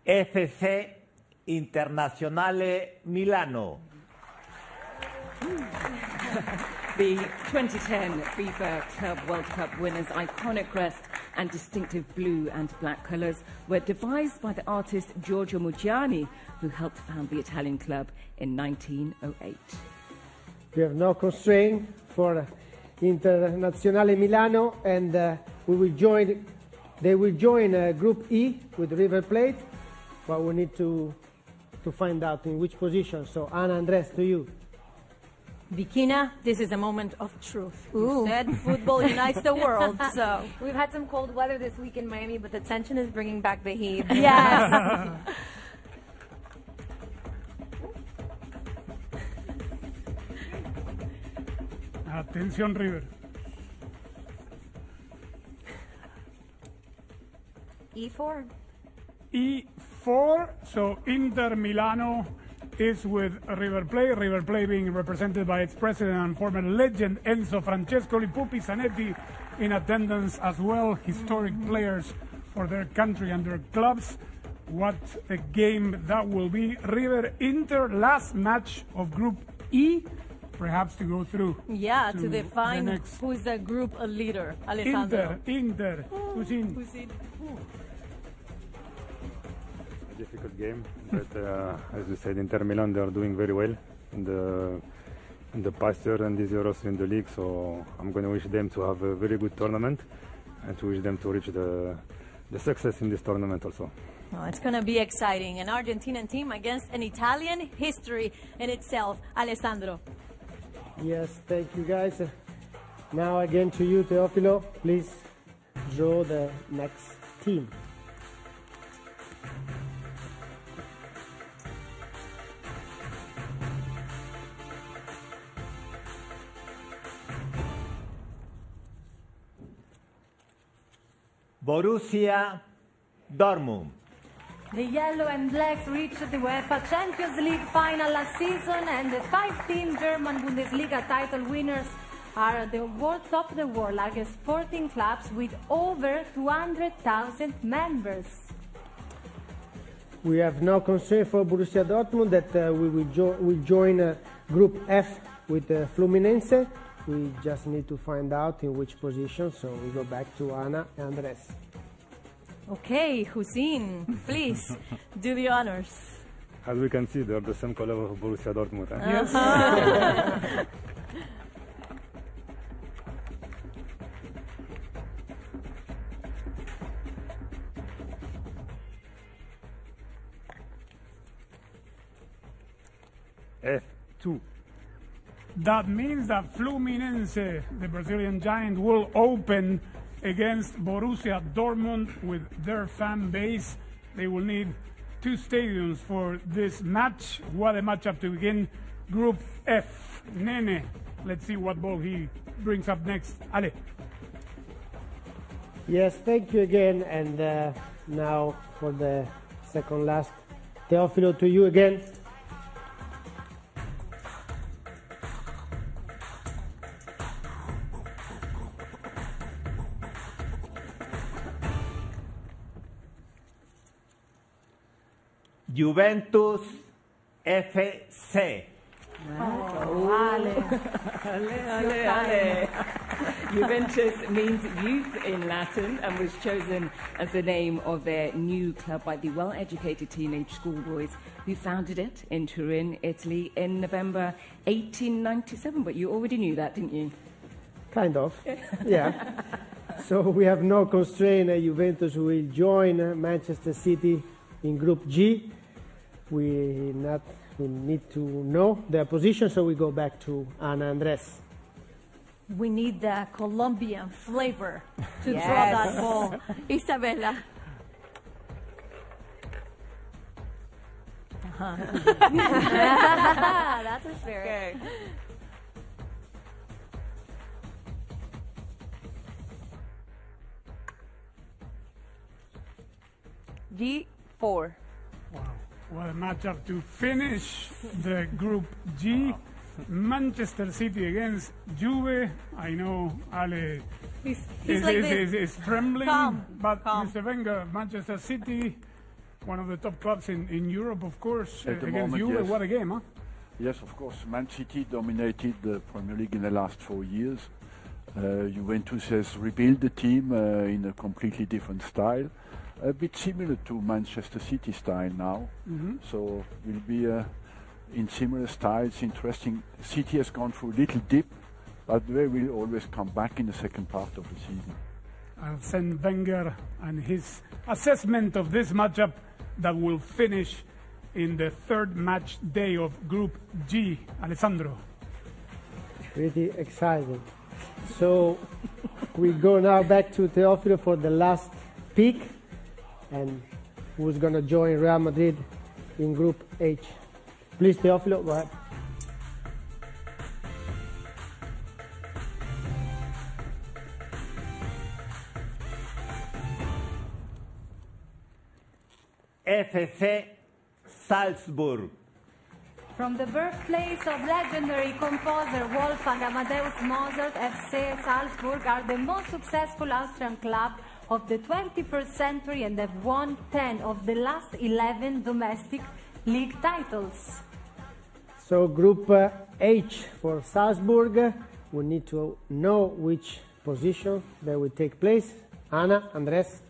Speaker 13: FC Internazionale Milano.
Speaker 3: The 2010 FIFA Club World Cup winners' iconic crest and distinctive blue and black colours were devised by the artist Giorgio Mugiani, who helped found the Italian club in 1908.
Speaker 6: We have no constraint for Internazionale Milano, and they will join Group E with River Plate, but we need to find out in which position. So, Ana, Andres, to you.
Speaker 8: Bikina, this is a moment of truth. You said football unites the world, so.
Speaker 14: We've had some cold weather this week in Miami, but the tension is bringing back the heat.
Speaker 8: Yes.
Speaker 11: Atención, River.
Speaker 14: E4.
Speaker 11: E4, so Inter Milano is with River Plate being represented by its president and former legend Enzo Francescoli, Pupi Zanetti in attendance as well, historic players for their country and their clubs. What a game that will be. River Inter, last match of Group E, perhaps to go through.
Speaker 8: Yeah, to define
Speaker 11: the next.
Speaker 8: who is the group leader, Alessandro.
Speaker 11: Inter. Who's in?
Speaker 17: Difficult game, but as you said, Inter Milan, they are doing very well in the past year and this year also in the league. So I'm going to wish them to have a very good tournament and to wish them to reach the success in this tournament also.
Speaker 8: Oh, it's going to be exciting. An Argentinian team against an Italian history in itself. Alessandro.
Speaker 6: Yes, thank you, guys. Now again to you, Teófilo. Please draw the next team.
Speaker 13: Borussia Dortmund.
Speaker 14: The yellow and blacks reached the UEFA Champions League final last season, and the five-team German Bundesliga title winners are the top of the world, largest sporting clubs with over 200,000 members.
Speaker 6: We have no concern for Borussia Dortmund that we will join Group F with Fluminense. We just need to find out in which position, so we go back to Ana and Andres.
Speaker 8: Okay, Hussein, please do the honors.
Speaker 17: As we can see, they are the same color of Borussia Dortmund.
Speaker 11: Yes.
Speaker 17: F2.
Speaker 11: That means that Fluminense, the Brazilian giant, will open against Borussia Dortmund with their fan base. They will need two stadiums for this match. What a matchup to begin. Group F. Nene, let's see what ball he brings up next. Ale.
Speaker 6: Yes, thank you again. And now for the second last, Teófilo, to you again.
Speaker 13: Juventus FC.
Speaker 3: Ale. Juventus means youth in Latin and was chosen as the name of their new club by the well-educated teenage schoolboys who founded it in Turin, Italy in November 1897. But you already knew that, didn't you?
Speaker 6: Kind of, yeah. So we have no constraint. Juventus will join Manchester City in Group G. we need to know their position, so we go back to Ana Andres.
Speaker 8: We need the Colombian flavor to
Speaker 9: Yes.
Speaker 8: draw that ball. Isabella. That's a spirit.
Speaker 10: Okay. G4.
Speaker 11: What a matchup to finish the Group G. Manchester City against Juve. I know Ale
Speaker 8: He's
Speaker 11: is,
Speaker 8: like
Speaker 11: is,
Speaker 8: this.
Speaker 11: is trembling,
Speaker 8: Calm,
Speaker 11: but
Speaker 8: calm.
Speaker 11: Mr. Wenger, Manchester City, one of the top clubs in Europe, of course,
Speaker 12: At the
Speaker 11: against
Speaker 12: moment,
Speaker 11: Juve.
Speaker 12: yes.
Speaker 11: What a game, huh?
Speaker 12: Yes, of course. Man City dominated the Premier League in the last 4 years. Juventus has rebuilt the team in a completely different style, a bit similar to Manchester City style now. So will be in similar styles. Interesting. City has gone through a little dip, but they will always come back in the second part of the season.
Speaker 11: Arsene Wenger and his assessment of this matchup that will finish in the third match day of Group G. Alessandro.
Speaker 6: Pretty exciting. So we go now back to Teófilo for the last pick, and who's going to join Real Madrid in Group H. Please, Teófilo, go ahead.
Speaker 13: FC Salzburg.
Speaker 14: From the birthplace of legendary composer Wolfgang Amadeus Mozart, FC Salzburg are the most successful Austrian club of the 21st century and have won 10 of the last 11 domestic league titles.
Speaker 6: So Group H for Salzburg, we need to know which position they will take place. Ana, Andres.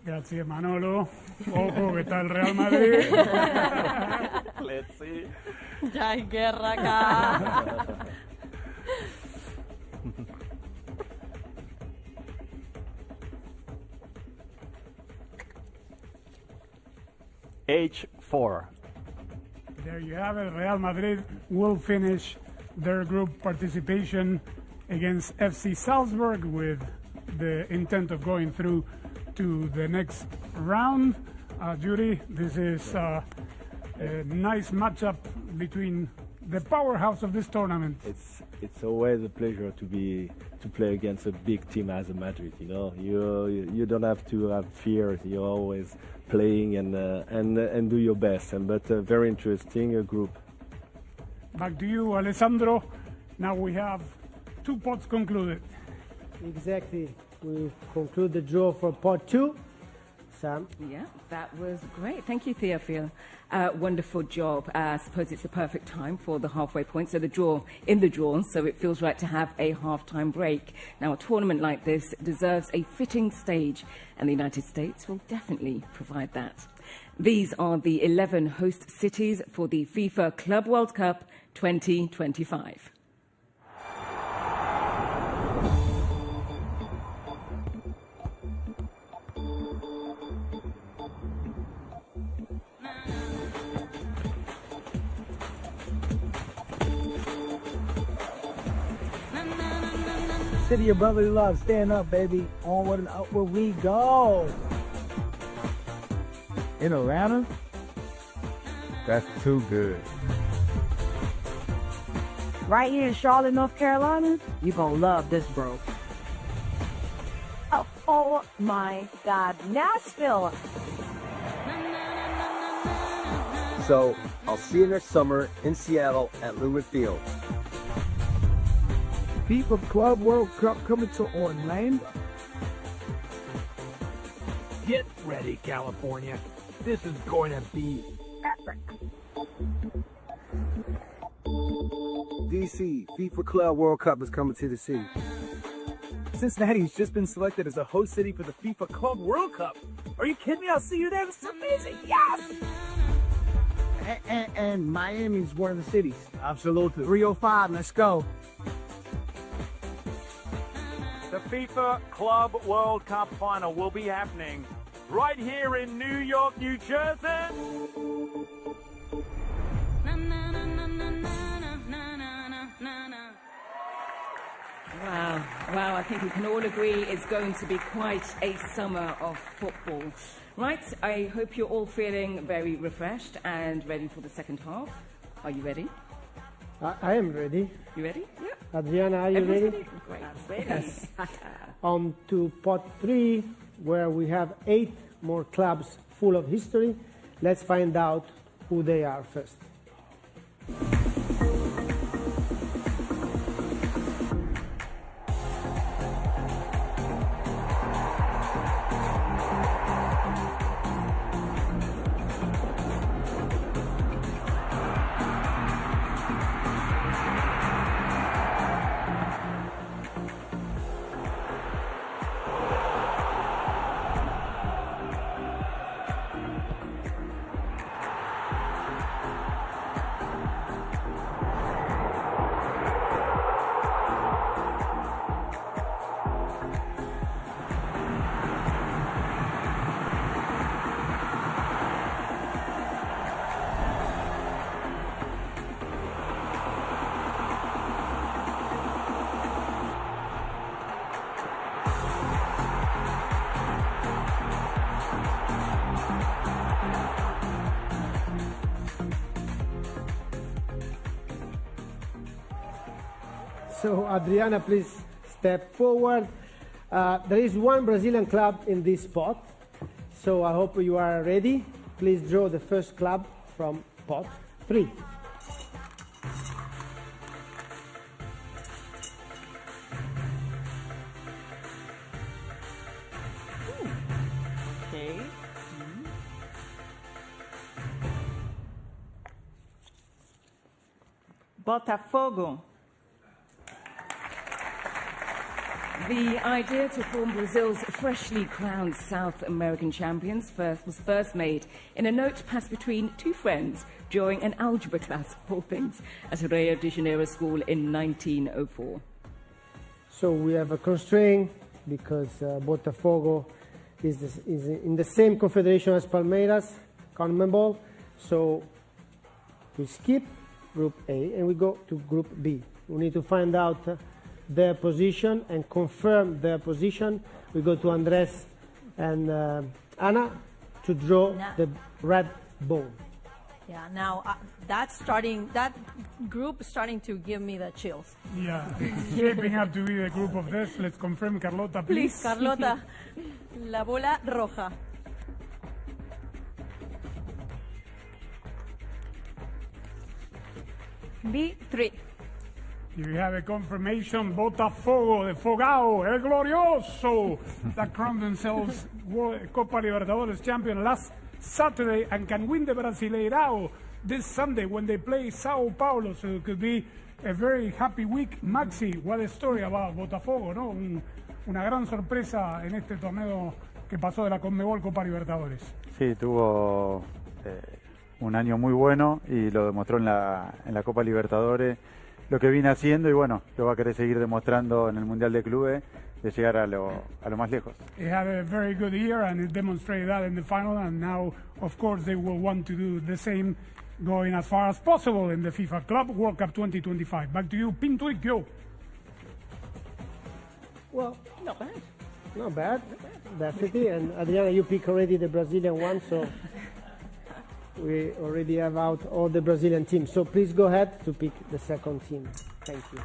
Speaker 11: Grazie Manolo. Ojo, que está el Real Madrid.
Speaker 13: Let's see.
Speaker 8: Ya hay guerra acá.
Speaker 18: H4.
Speaker 11: There you have it. Real Madrid will finish their group participation against FC Salzburg with the intent of going through to the next round. Judy, this is a nice matchup between the powerhouse of this tournament.
Speaker 16: It's always a pleasure to play against a big team as a Madrid. You know, you don't have to have fear. You're always playing and do your best. But very interesting group.
Speaker 11: Back to you, Alessandro. Now we have 2 pots concluded.
Speaker 6: Exactly. We conclude the draw for pot 2. Sam?
Speaker 3: Yeah, that was great. Thank you, Theophile. Wonderful job. I suppose it's the perfect time for the halfway point. So the draw in the draw, so it feels right to have a half-time break. Now, a tournament like this deserves a fitting stage, and the United States will definitely provide that. These are the 11 host cities for the FIFA Club World Cup 2025.
Speaker 2: City of brotherly love, stand up, baby. Onward and upward we go.
Speaker 19: In Atlanta? That's too good.
Speaker 20: Right here in Charlotte, North Carolina, you're gonna love this, bro. Oh my God, Nashville.
Speaker 21: So, I'll see you next summer in Seattle at Lumen Field.
Speaker 2: FIFA Club World Cup coming to Orlando.
Speaker 7: Get ready, California. This is going to be epic.
Speaker 21: DC, FIFA Club World Cup is coming to the city.
Speaker 18: Cincinnati's just been selected as a host city for the FIFA Club World Cup. Are you kidding me? I'll see you there. This is amazing. Yes!
Speaker 2: And Miami's one of the cities. Absolutely. 305, let's go.
Speaker 18: The FIFA Club World Cup final will be happening
Speaker 7: right here in New York, New Jersey.
Speaker 3: Wow, wow, I think we can all agree it's going to be quite a summer of football. Right, I hope you're all feeling very refreshed and ready for the second half. Are you ready?
Speaker 6: I am ready.
Speaker 3: You ready? Yeah.
Speaker 6: Adriana, are you ready?
Speaker 3: Great.
Speaker 6: Yes. On to pot 3, where we have 8 more clubs full of history. Let's find out who they are first. So, Adriana, please step forward. There is one Brazilian club in this pot, so I hope you are ready. Please draw the first club from pot 3.
Speaker 10: Okay. Botafogo.
Speaker 3: The idea to form Brazil's freshly crowned South American champions was first made in a note passed between 2 friends during an algebra class, of all things, at Rio de Janeiro school in 1904.
Speaker 6: So we have a constraint because Botafogo is in the same confederation as Palmeiras, CONMEBOL. So we skip Group A and we go to Group B. We need to find out their position and confirm their position. We go to Andres and Anna to draw the red ball.
Speaker 8: Yeah, now that group is starting to give me the chills.
Speaker 11: Yeah, shaping up to be the group of death. Let's confirm, Carlota, please.
Speaker 8: Please, Carlota, la bola roja. B3.
Speaker 11: You have a confirmation, Botafogo de Fogao, El Glorioso, that crowned themselves Copa Libertadores champion last Saturday and can win the Brasileirao this Sunday when they play Sao Paulo. So it could be a very happy week. Maxi, what a story about Botafogo, ¿no? Una gran sorpresa en este torneo que pasó de la CONMEBOL Copa Libertadores.
Speaker 15: Sí, tuvo un año muy bueno y lo demostró en la Copa Libertadores. Lo que viene haciendo y bueno, lo va a querer seguir demostrando en el Mundial de Clubes, de llegar a lo más lejos.
Speaker 11: He had a very good year and it demonstrated that in the final, and now of course they will want to do the same, going as far as possible in the FIFA Club World Cup 2025. Back to you, Pinturicchio.
Speaker 6: Well,
Speaker 3: not bad.
Speaker 6: Not bad, definitely. And Adriana, you pick already the Brazilian one, so we already have out all the Brazilian teams. So please go ahead to pick the second team. Thank you.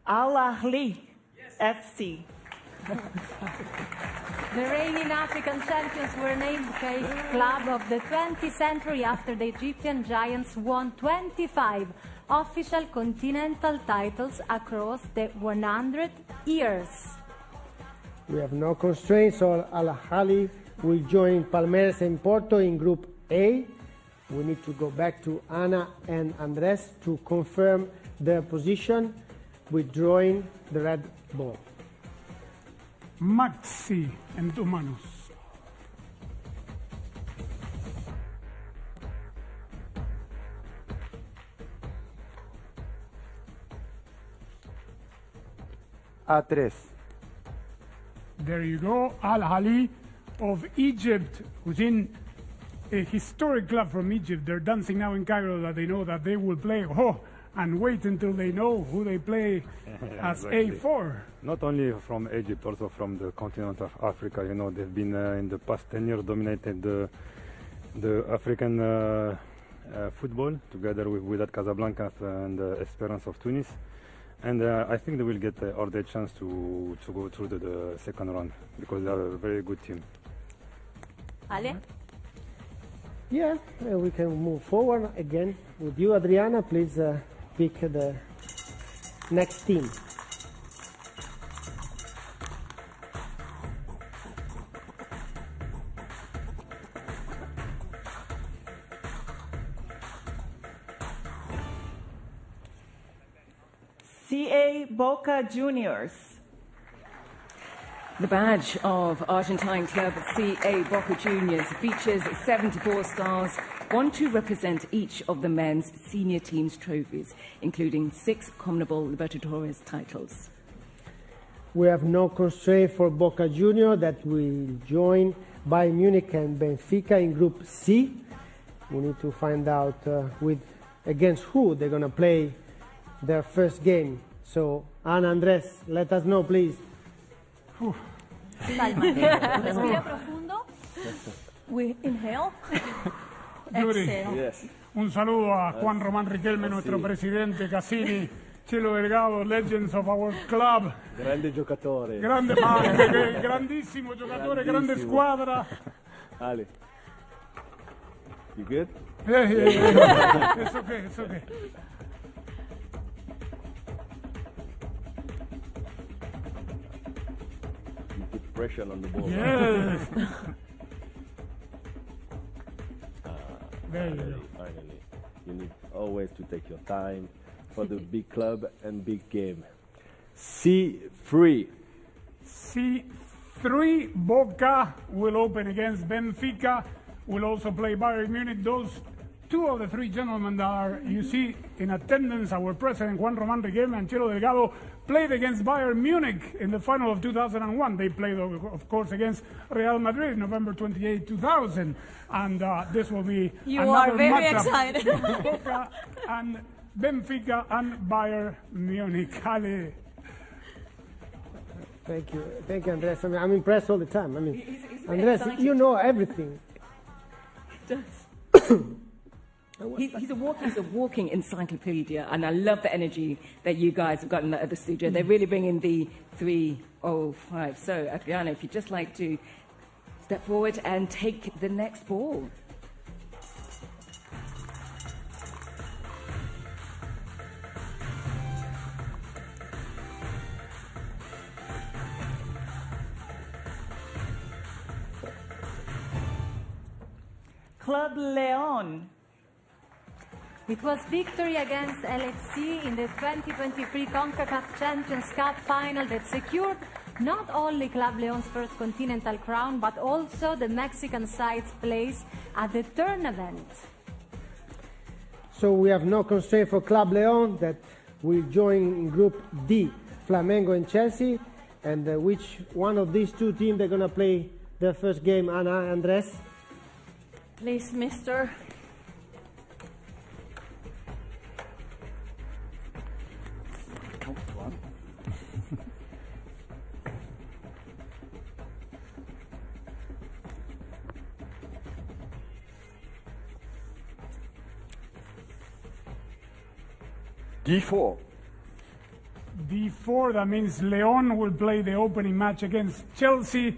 Speaker 10: Al Ahly FC.
Speaker 14: The reigning African champions were named Club of the 20th Century after the Egyptian giants won 25 official continental titles across the 100 years.
Speaker 6: We have no constraints, so Al Ahly will join Palmeiras and Porto in Group A. We need to go back to Ana and Andres to confirm their position, withdrawing the red ball.
Speaker 11: Maxi, en tus manos.
Speaker 15: A3.
Speaker 11: There you go. Al Ahly of Egypt, who's in a historic club from Egypt. They're dancing now in Cairo that they know that they will play. Oh, and wait until they know who they play as
Speaker 17: exactly.
Speaker 11: A4.
Speaker 17: Not only from Egypt, also from the continent of Africa. You know, they've been in the past 10 years dominated the African football together with Wydad Casablanca and Esperance of Tunis. And I think they will get all their chance to go through the second round because they are a very good team.
Speaker 8: Ale?
Speaker 6: Yeah, we can move forward again with you, Adriana. Please pick the next team.
Speaker 10: CA Boca Juniors.
Speaker 3: The badge of Argentine club CA Boca Juniors features 74 stars, one to represent each of the men's senior team's trophies, including 6 CONMEBOL Libertadores titles.
Speaker 6: We have no constraint for Boca Juniors that will join Bayern Munich and Benfica in Group C. We need to find out against who they're going to play their first game. So, Ana, Andrés, let us know, please.
Speaker 8: Calma. Respira profundo. We inhale. Exhale.
Speaker 11: Yes. Un saludo a Juan Román Riquelme, nuestro presidente, Cassini, Chelo Delgado, legends of our club.
Speaker 16: Grande giocatore.
Speaker 11: Grande grandissimo giocatore, grande squadra.
Speaker 16: Ale. You good?
Speaker 11: Yeah. It's okay, it's okay.
Speaker 16: Pressure on the ball.
Speaker 11: Yes.
Speaker 16: Finally. You need always to take your time for the big club and big game. C3.
Speaker 11: C3, Boca will open against Benfica. Will also play Bayern Munich. Those 2 of the 3 gentlemen that are, you see, in attendance, our president Juan Román Riquelme and Chelo Delgado, played against Bayern Munich in the final of 2001. They played, of course, against Real Madrid, November 28, 2000. And this will be another
Speaker 8: very
Speaker 11: matchup.
Speaker 8: excited.
Speaker 11: Boca and Benfica and Bayern Munich. Ale.
Speaker 6: Thank you, Andrés. I mean, I'm impressed all the time. I mean,
Speaker 3: He's
Speaker 6: Andrés,
Speaker 3: excited.
Speaker 6: you know everything.
Speaker 3: He's a walking encyclopedia, and I love the energy that you guys have gotten at the studio. They're really bringing the 305. So, Adriana, if you'd just like to step forward and take the next ball.
Speaker 10: Club León.
Speaker 14: It was victory against LFC in the 2023 CONCACAF Champions Cup final that secured not only Club León's first continental crown, but also the Mexican side's place at the tournament.
Speaker 6: So we have no constraint for Club León that will join in Group D, Flamengo and Chelsea. And which one of these 2 teams they're going to play their first game, Ana, Andrés?
Speaker 8: Please, mister.
Speaker 12: D4.
Speaker 11: D4, that means León will play the opening match against Chelsea.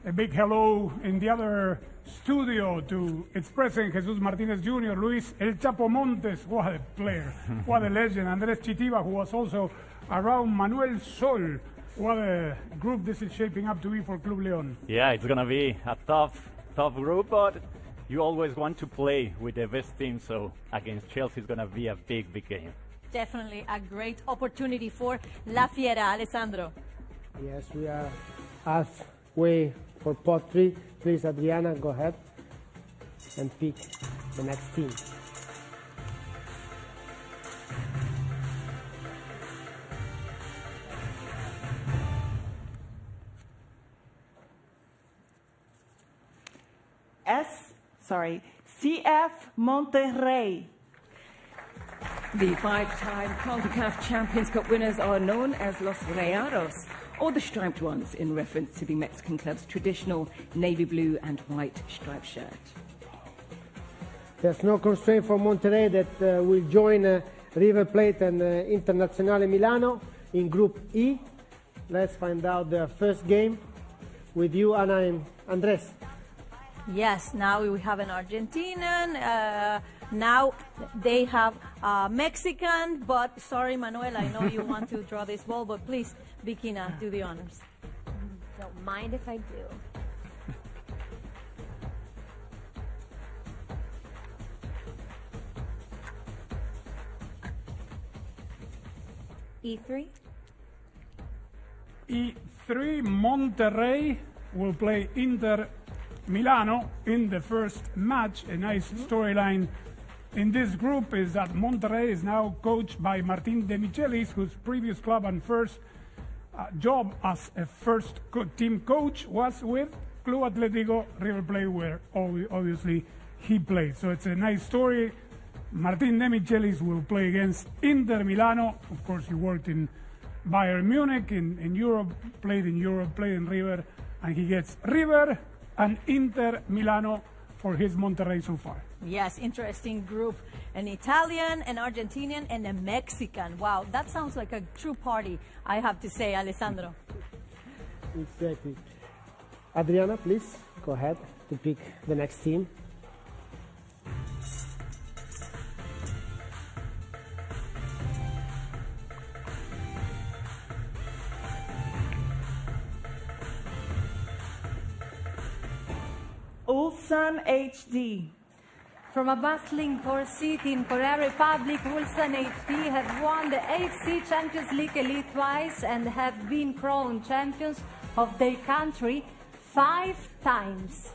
Speaker 11: A big hello in the other studio to its president, Jesus Martinez Jr., Luis El Chapo Montes, what a player, what a legend, Andrés Chitiba, who was also around, Manuel Sol. What a group this is shaping up to be for Club León.
Speaker 4: Yeah, it's going to be a tough group, but you always want to play with the best team, so against Chelsea is going to be a big game.
Speaker 8: Definitely a great opportunity for La Fiera. Alessandro.
Speaker 6: Yes, we are halfway for pot 3. Please, Adriana, go ahead and pick the next team.
Speaker 10: CF Monterrey.
Speaker 3: The five-time CONCACAF Champions Cup winners are known as Los Rayados, or the Striped Ones, in reference to the Mexican club's traditional navy blue and white striped shirt.
Speaker 6: There's no constraint for Monterrey that will join River Plate and Internazionale Milano in Group E. Let's find out their first game with you, Ana and Andres.
Speaker 8: Yes, now we have an Argentinian. Now they have a Mexican, but sorry, Manuel, I know you want to draw this ball, but please, Bikina, do the honors.
Speaker 5: Don't mind if I do. E3.
Speaker 11: E3, Monterrey will play Inter Milano in the first match. A nice storyline in this group is that Monterrey is now coached by Martin De Michelis, whose previous club and first job as a first team coach was with Club Atlético River Plate, where obviously he played. So it's a nice story. Martin De Michelis will play against Inter Milano. Of course, he worked in Bayern Munich in Europe, played in River, and he gets River and Inter Milano for his Monterrey so far.
Speaker 8: Yes, interesting group. An Italian, an Argentinian, and a Mexican. Wow, that sounds like a true party, I have to say, Alessandro.
Speaker 6: Exactly. Adriana, please go ahead to pick the next team.
Speaker 10: Ulsan HD.
Speaker 14: From a bustling port city in Korea Republic, Ulsan HD have won the AFC Champions League Elite twice and have been crowned champions of their country 5 times.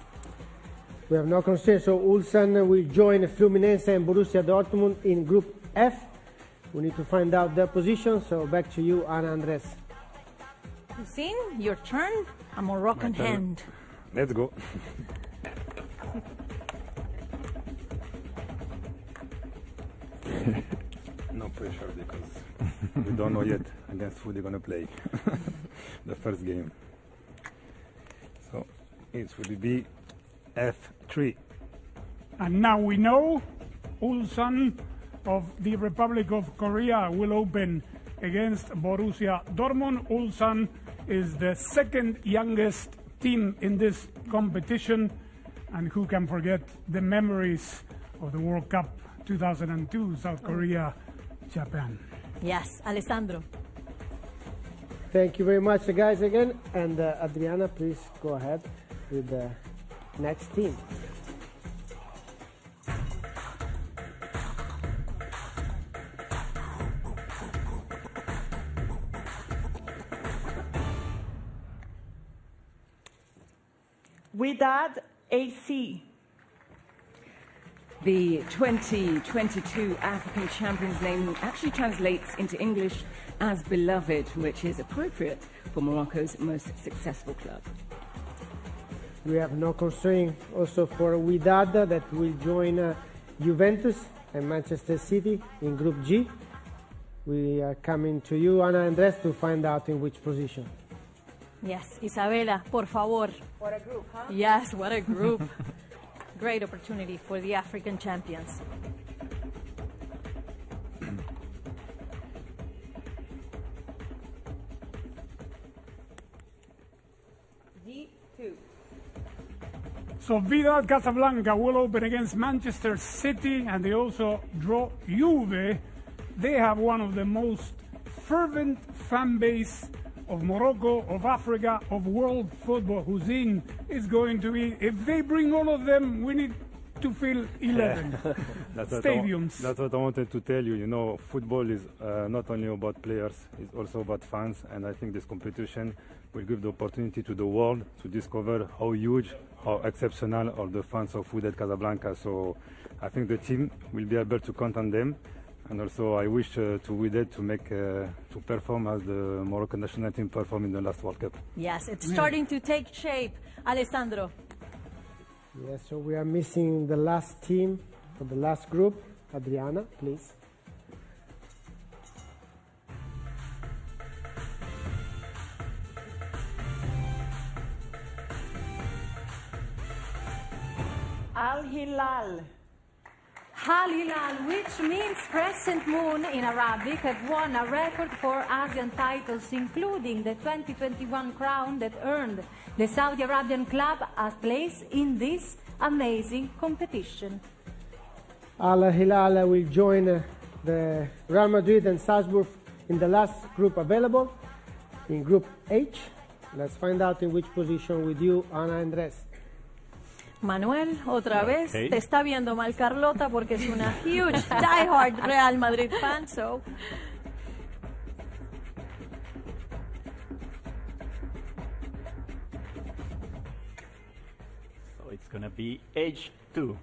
Speaker 6: We have no constraint, so Ulsan will join Fluminense and Borussia Dortmund in Group F. We need to find out their position, so back to you, Ana Andres.
Speaker 8: Hussein, your turn. A Moroccan hand.
Speaker 17: Let's go. No pressure because we don't know yet against who they're going to play. The first game. So it will be F3.
Speaker 11: And now we know Ulsan of the Republic of Korea will open against Borussia Dortmund. Ulsan is the second youngest team in this competition, and who can forget the memories of the World Cup 2002, South Korea, Japan.
Speaker 8: Yes, Alessandro.
Speaker 6: Thank you very much, guys, again. And Adriana, please go ahead with the next team.
Speaker 10: Wydad AC.
Speaker 3: The 2022 African Champions name actually translates into English as beloved, which is appropriate for Morocco's most successful club.
Speaker 6: We have no constraint also for Wydad that will join Juventus and Manchester City in Group G. We are coming to you, Ana Andres, to find out in which position.
Speaker 8: Yes, Isabela, por favor.
Speaker 5: What a group, huh?
Speaker 8: Yes, what a group. Great opportunity for the African champions.
Speaker 3: D2.
Speaker 11: So Wydad Casablanca will open against Manchester City, and they also draw Juve. They have one of the most fervent fan base of Morocco, of Africa, of world football. Hussein is going to be, if they bring all of them, we need to fill 11 stadiums.
Speaker 17: That's what I wanted to tell you. You know, football is not only about players, it's also about fans. And I think this competition will give the opportunity to the world to discover how huge, how exceptional are the fans of Wydad Casablanca. So I think the team will be able to count on them. And also, I wish to Wydad to make to perform as the Moroccan national team performed in the last World Cup.
Speaker 8: Yes, it's starting to take shape, Alessandro.
Speaker 6: Yes, so we are missing the last team for the last group. Adriana, please.
Speaker 10: Al Hilal.
Speaker 14: Al Hilal, which means crescent moon in Arabic, have won a record for Asian titles, including the 2021 crown that earned the Saudi Arabian club a place in this amazing competition.
Speaker 6: Al Hilal will join the Real Madrid and Salzburg in the last group available, in Group H. Let's find out in which position with you, Ana Andrés.
Speaker 8: Manuel, otra vez,
Speaker 6: Okay.
Speaker 8: te está viendo mal Carlota porque es una huge, diehard Real Madrid fan, so...
Speaker 4: So it's going to be H2.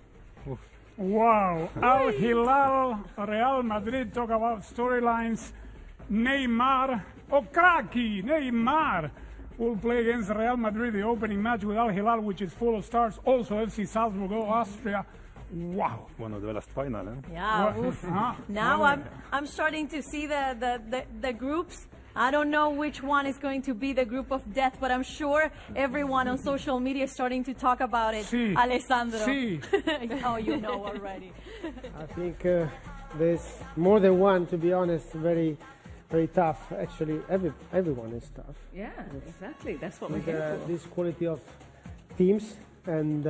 Speaker 11: Wow. Al Hilal, Real Madrid, talk about storylines. Neymar, Okraki, Neymar will play against Real Madrid, the opening match with Al Hilal, which is full of stars. Also FC Salzburg, Austria. Wow.
Speaker 17: One of the last final, eh?
Speaker 8: Yeah,
Speaker 11: What?
Speaker 8: oof.
Speaker 11: Uh-huh.
Speaker 8: Now
Speaker 11: Well,
Speaker 8: I'm starting to see the groups. I don't know which one is going to be the group of death, but I'm sure everyone on social media is starting to talk about it.
Speaker 11: Sí.
Speaker 8: Alessandro.
Speaker 11: Sí.
Speaker 8: Oh, you know already.
Speaker 6: I think there's more than one, to be honest, very tough. Actually, everyone is tough.
Speaker 3: Yeah, exactly. That's what we're
Speaker 6: With,
Speaker 3: here for.
Speaker 6: this quality of teams, and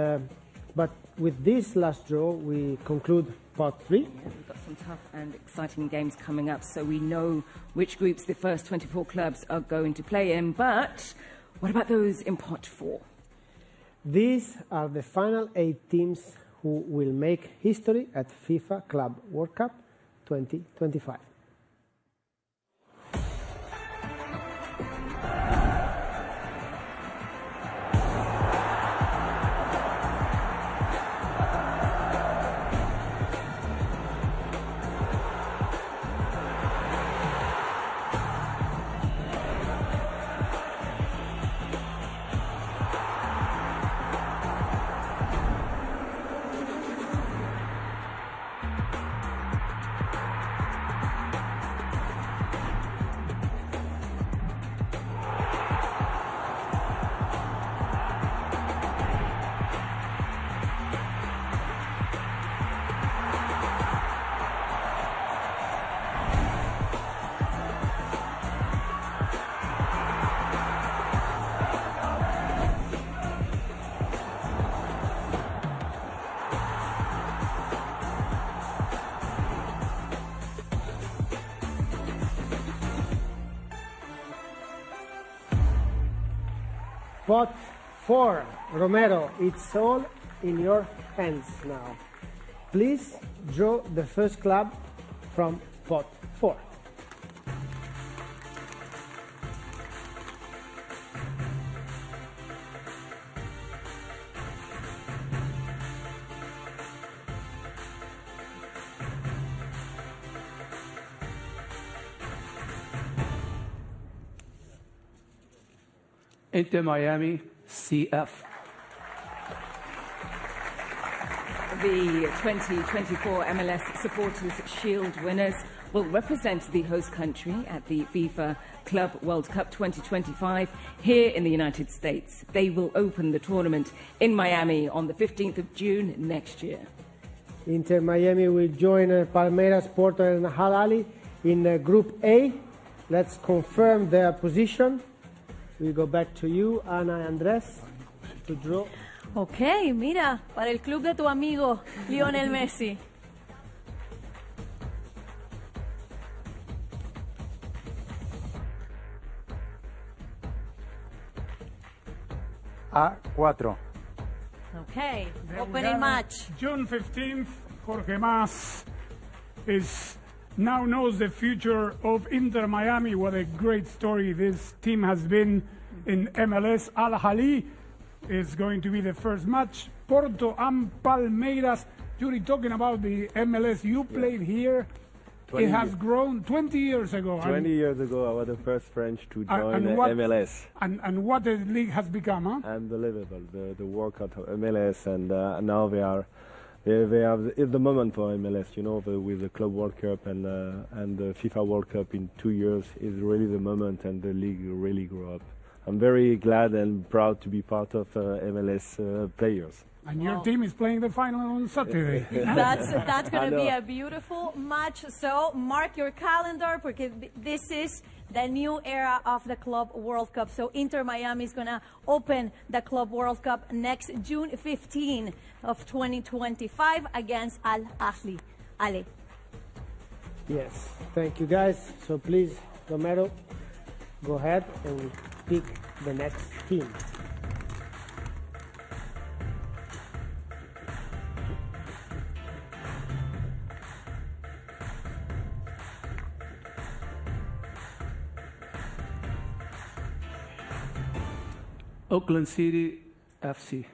Speaker 6: but with this last draw, we conclude part 3.
Speaker 3: Yeah, we've got some tough and exciting games coming up, so we know which groups the first 24 clubs are going to play in. But what about those in pot 4?
Speaker 6: These are the final 8 teams who will make history at FIFA Club World Cup 2025. Pot 4, Romero, it's all in your hands now. Please draw the first club from pot 4.
Speaker 1: Inter Miami, CF.
Speaker 3: The 2024 MLS Supporters Shield winners will represent the host country at the FIFA Club World Cup 2025 here in the United States. They will open the tournament in Miami on the 15th of June next year.
Speaker 6: Inter Miami will join Palmeiras, Porto and Al Ahly in Group A. Let's confirm their position. We go back to you, Ana Andrés, to draw.
Speaker 8: Ok, mira, para el club de tu amigo Lionel Messi.
Speaker 15: A4.
Speaker 8: Okay,
Speaker 11: There we
Speaker 8: opening
Speaker 11: have
Speaker 8: match.
Speaker 11: June 15th, Jorge Mas now knows the future of Inter Miami. What a great story this team has been in MLS. Al Ahly is going to be the first match. Porto and Palmeiras. Yuri, talking about the MLS, you played here it has grown 20 years ago.
Speaker 16: 20 years ago, I was the first French to join MLS.
Speaker 11: And what the league has become, huh?
Speaker 16: Unbelievable, the work at MLS, and now they have it's the moment for MLS, you know, with the Club World Cup and the FIFA World Cup in 2 years is really the moment, and the league really grew up. I'm very glad and proud to be part of MLS players.
Speaker 11: And your team is playing the final on Saturday.
Speaker 8: That's going to be a beautiful match. So mark your calendar, because this is the new era of the Club World Cup. So Inter Miami is going to open the Club World Cup next June 15 of 2025 against Al Ahly. Ale.
Speaker 6: Yes, thank you guys. So please, Romero, go ahead and pick the next team.
Speaker 1: Auckland City FC.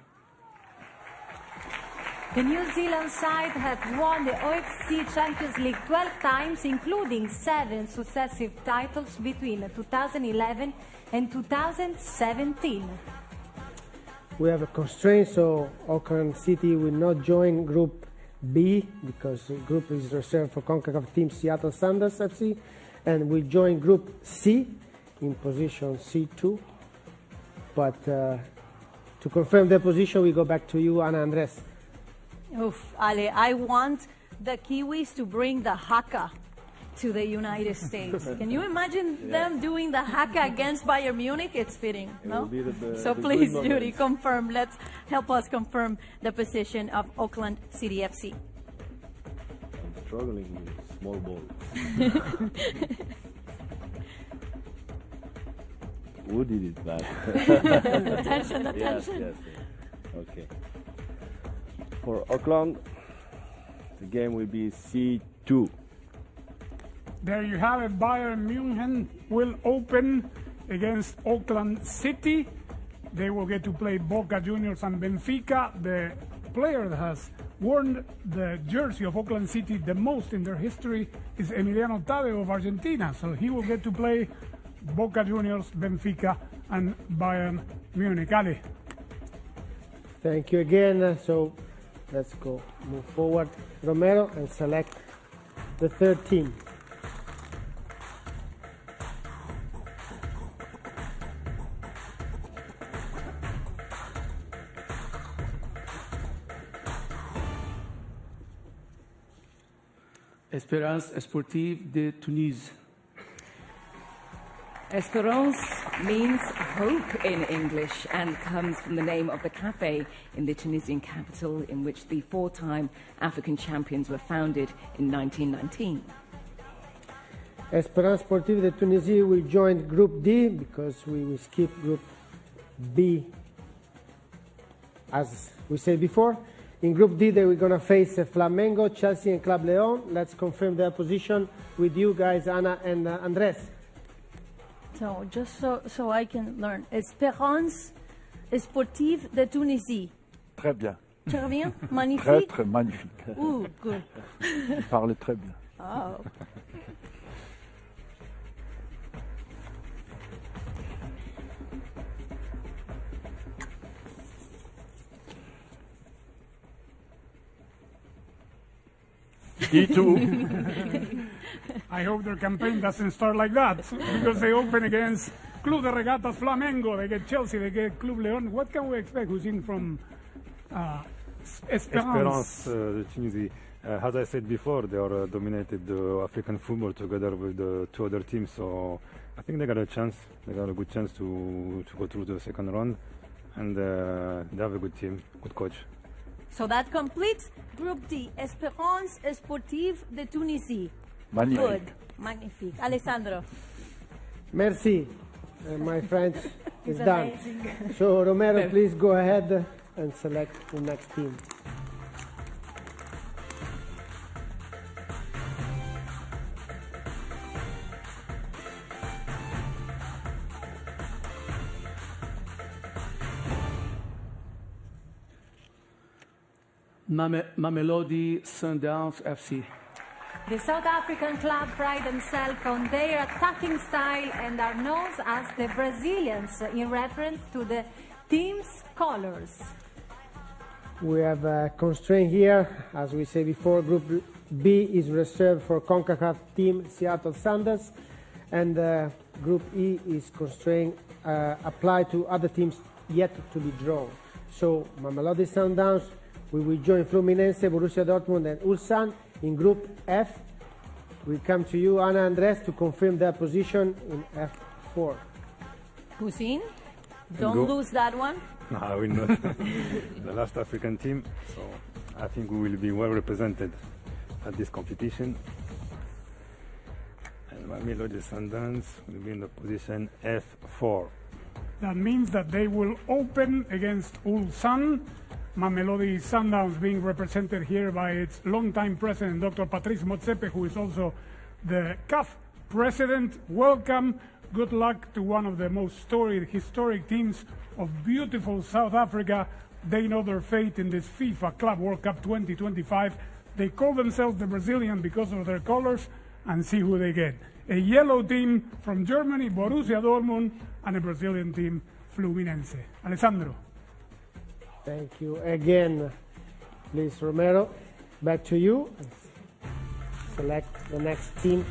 Speaker 14: The New Zealand side has won the OFC Champions League 12 times, including 7 successive titles between 2011 and 2017.
Speaker 6: We have a constraint, so Auckland City will not join Group B because the group is reserved for CONCACAF team Seattle Sounders FC, and we join Group C in position C2. But to confirm their position, we go back to you, Ana Andres.
Speaker 8: Oof, Ale, I want the Kiwis to bring the haka to the United States. Can you imagine them doing the haka against Bayern Munich? It's fitting, no? So please, Judy, confirm. Let's help us confirm the position of Auckland City FC.
Speaker 16: I'm struggling with small ball. Who did it back?
Speaker 8: Attention.
Speaker 16: Yes. Okay. For Auckland, the game will be C2.
Speaker 11: There you have it. Bayern Munich will open against Auckland City. They will get to play Boca Juniors and Benfica. The player that has worn the jersey of Auckland City the most in their history is Emiliano Tadeo of Argentina. So he will get to play Boca Juniors, Benfica, and Bayern Munich. Ali.
Speaker 6: Thank you again. So let's move forward, Romero, and select the third team.
Speaker 1: Espérance Sportive de Tunis.
Speaker 3: Espérance means hope in English and comes from the name of the cafe in the Tunisian capital in which the 4-time African champions were founded in 1919.
Speaker 6: Espérance Sportive de Tunisie will join Group D because we will skip Group B. As we said before, in Group D they were going to face Flamengo, Chelsea and Club Leon. Let's confirm their position with you guys, Ana and Andres.
Speaker 8: So, just so I can learn. Espérance Sportive de Tunisie.
Speaker 12: Très bien.
Speaker 8: Très bien? Magnifique?
Speaker 12: Très magnifique.
Speaker 8: Ooh, good.
Speaker 12: Vous parlez très bien.
Speaker 8: Oh.
Speaker 11: I hope their campaign doesn't start like that, because they open against Club de Regatas Flamengo, they get Chelsea, they get Club Leon. What can we expect? Who's in from Espérance?
Speaker 17: De Tunisie. As I said before, they are dominated African football together with the two other teams, so I think they got a chance. They got a good chance to go through the second round, and they have a good team, good coach.
Speaker 8: So that completes Group D, Espérance Sportive de Tunisie.
Speaker 12: Magnifique.
Speaker 8: Good. Magnifique. Alessandro.
Speaker 6: Merci. My French is
Speaker 8: It's
Speaker 6: done.
Speaker 8: amazing.
Speaker 6: So Romero, please go ahead and select the next team.
Speaker 1: Mamelodi Sundowns FC.
Speaker 14: The South African club pride themselves on their attacking style and are known as the Brazilians in reference to the team's colors.
Speaker 6: We have a constraint here. As we said before, Group B is reserved for CONCACAF team Seattle Sounders, and Group E is constraint applied to other teams yet to be drawn. So Mamelodi Sundowns, we will join Fluminense, Borussia Dortmund and Ulsan in Group F. We come to you, Ana Andres, to confirm their position in F4.
Speaker 8: Who's in? Don't lose that one.
Speaker 17: No, I will not. The last African team, so I think we will be well represented at this competition. And Mamelodi Sundowns will be in the position F4.
Speaker 11: That means that they will open against Ulsan. Mamelodi Sundowns being represented here by its longtime president, Dr. Patrice Motsepe, who is also the CAF president. Welcome. Good luck to one of the most storied, historic teams of beautiful South Africa. They know their fate in this FIFA Club World Cup 2025. They call themselves the Brazilian because of their colors, and see who they get. A yellow team from Germany, Borussia Dortmund, and a Brazilian team, Fluminense. Alessandro.
Speaker 6: Thank you again. Please, Romero, back to you. Select the next team.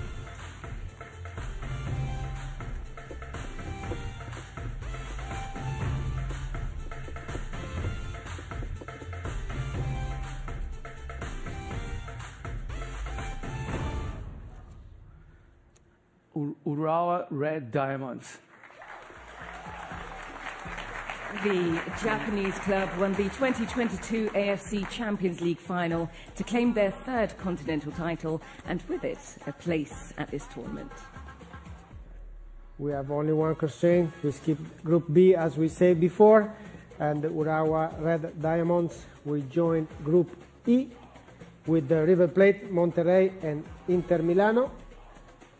Speaker 1: Urawa Red Diamonds.
Speaker 3: The Japanese club won the 2022 AFC Champions League final to claim their third continental title and with it a place at this tournament.
Speaker 6: We have only one constraint. We skip Group B as we said before, and the Urawa Red Diamonds will join Group E with the River Plate, Monterrey and Inter Milano.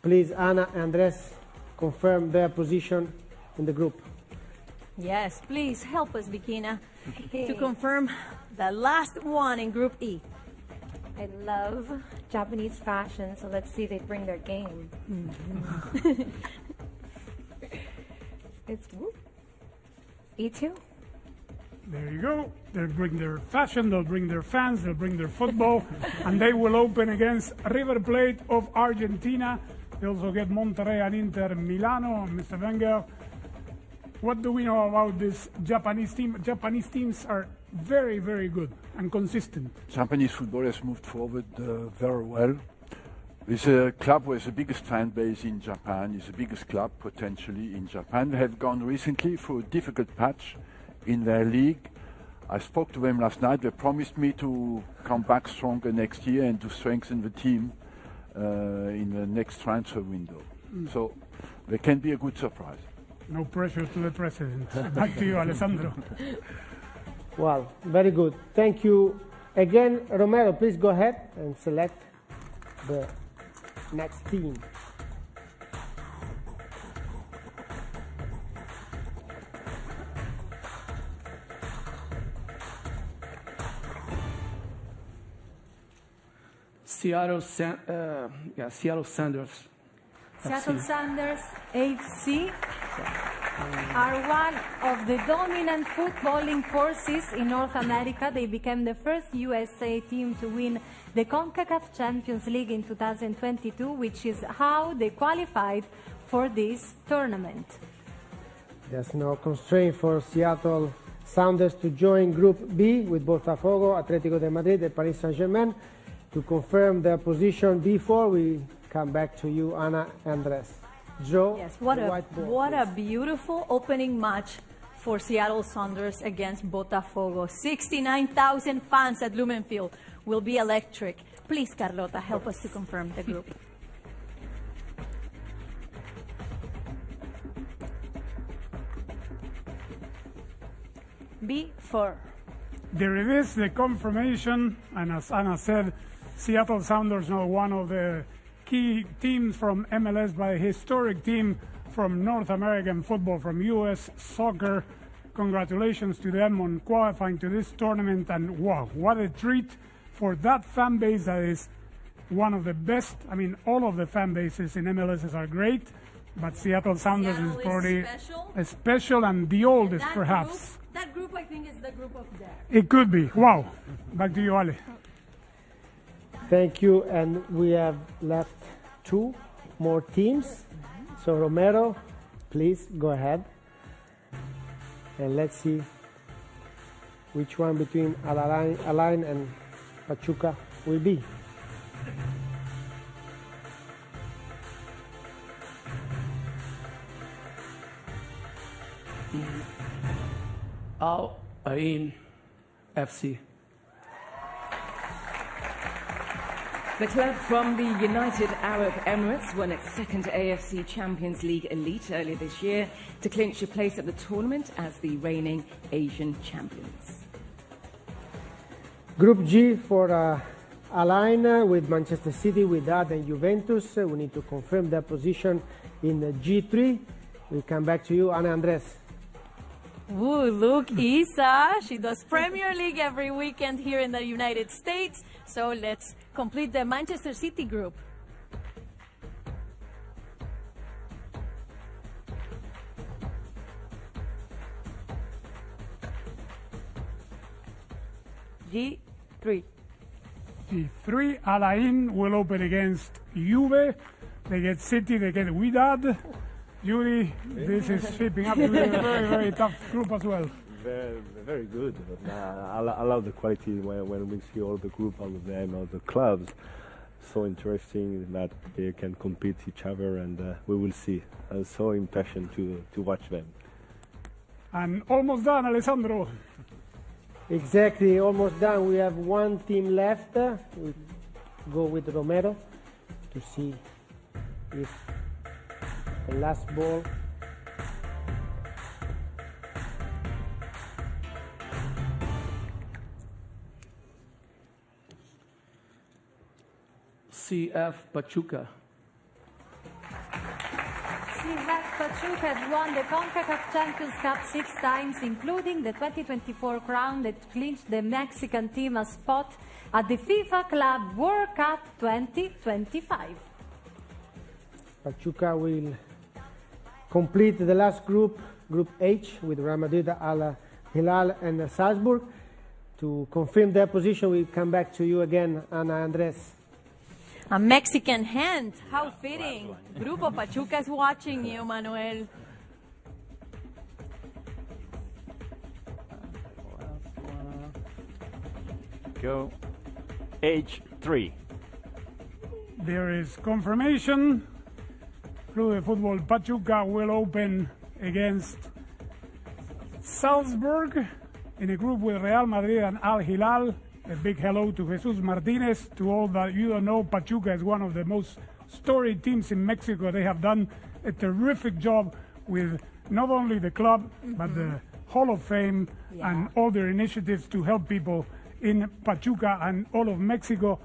Speaker 6: Please, Ana and Andres, confirm their position in the group.
Speaker 8: Yes, please help us, Bikina, to confirm the last one in Group E.
Speaker 5: I love Japanese fashion, so let's see if they bring their game. It's E2.
Speaker 11: There you go. They'll bring their fashion, they'll bring their fans, they'll bring their football, and they will open against River Plate of Argentina. They also get Monterrey and Inter Milano. Mr. Wenger, what do we know about this Japanese team? Japanese teams are very, very good and consistent.
Speaker 12: Japanese football has moved forward very well. It's a club with the biggest fan base in Japan. It's the biggest club potentially in Japan. They have gone recently through a difficult patch in their league. I spoke to them last night. They promised me to come back stronger next year and to strengthen the team in the next transfer window. So they can be a good surprise.
Speaker 11: No pressure to the president. Back to you, Alessandro.
Speaker 6: Well, very good. Thank you again. Romero, please go ahead and select the next team.
Speaker 1: Seattle Sounders.
Speaker 14: Seattle Sounders FC are one of the dominant footballing forces in North America. They became the first USA team to win the CONCACAF Champions League in 2022, which is how they qualified for this tournament.
Speaker 6: There's no constraint for Seattle Sounders to join Group B with Botafogo, Atletico de Madrid and Paris Saint-Germain. To confirm their position before we come back to you, Ana Andres. Joe,
Speaker 8: yes, what a beautiful opening match for Seattle Sounders against Botafogo. 69,000 fans at Lumen Field will be electric. Please, Carlota, help us to confirm the group. B4.
Speaker 11: There it is, the confirmation, and as Ana said, Seattle Sounders are one of the key teams from MLS, by a historic team from North American football, from U.S. soccer. Congratulations to them on qualifying to this tournament, and wow, what a treat for that fan base that is one of the best. I mean, all of the fan bases in MLSs are great, but Seattle Sounders is probably special and the oldest, perhaps.
Speaker 8: That group, I think, is the group of death.
Speaker 11: It could be. Wow. Back to you, Ale.
Speaker 6: Thank you. And we have left 2 more teams. So Romero, please go ahead. And let's see which one between Alain and Pachuca will be.
Speaker 1: Al Ain FC.
Speaker 3: The club from the United Arab Emirates won its second AFC Champions League Elite earlier this year to clinch a place at the tournament as the reigning Asian champions.
Speaker 6: Group G for Alain with Manchester City, Wydad and Juventus. We need to confirm their position in G3. We'll come back to you, Ana Andres.
Speaker 8: Ooh, look, Isa. She does Premier League every weekend here in the United States. So let's complete the Manchester City group. G3.
Speaker 11: G3, Alain will open against Juve. They get City, they get Wydad. Judy, this is shaping up to be a very, very tough group as well.
Speaker 16: Very, very good. I love the quality when we see all the group, all of them, all the clubs. So interesting that they can compete each other, and we will see. I'm so impatient to watch them.
Speaker 11: And almost done, Alessandro.
Speaker 6: Exactly, almost done. We have 1 team left. We go with Romero to see if the last ball.
Speaker 1: CF Pachuca.
Speaker 14: CF Pachuca has won the CONCACAF Champions Cup 6 times, including the 2024 crown that clinched the Mexican team a spot at the FIFA Club World Cup 2025.
Speaker 6: Pachuca will complete the last group, Group H, with Real Madrid, Al Hilal and Salzburg. To confirm their position, we'll come back to you again, Ana Andres.
Speaker 8: A Mexican hand. How fitting. Grupo Pachuca is watching you, Manuel.
Speaker 4: Go H3.
Speaker 11: There is confirmation. Club de Fútbol Pachuca will open against Salzburg in a group with Real Madrid and Al Hilal. A big hello to Jesus Martinez. To all that you don't know, Pachuca is one of the most storied teams in Mexico. They have done a terrific job with not only the club, but the Hall of Fame and all their initiatives to help people in Pachuca and all of Mexico.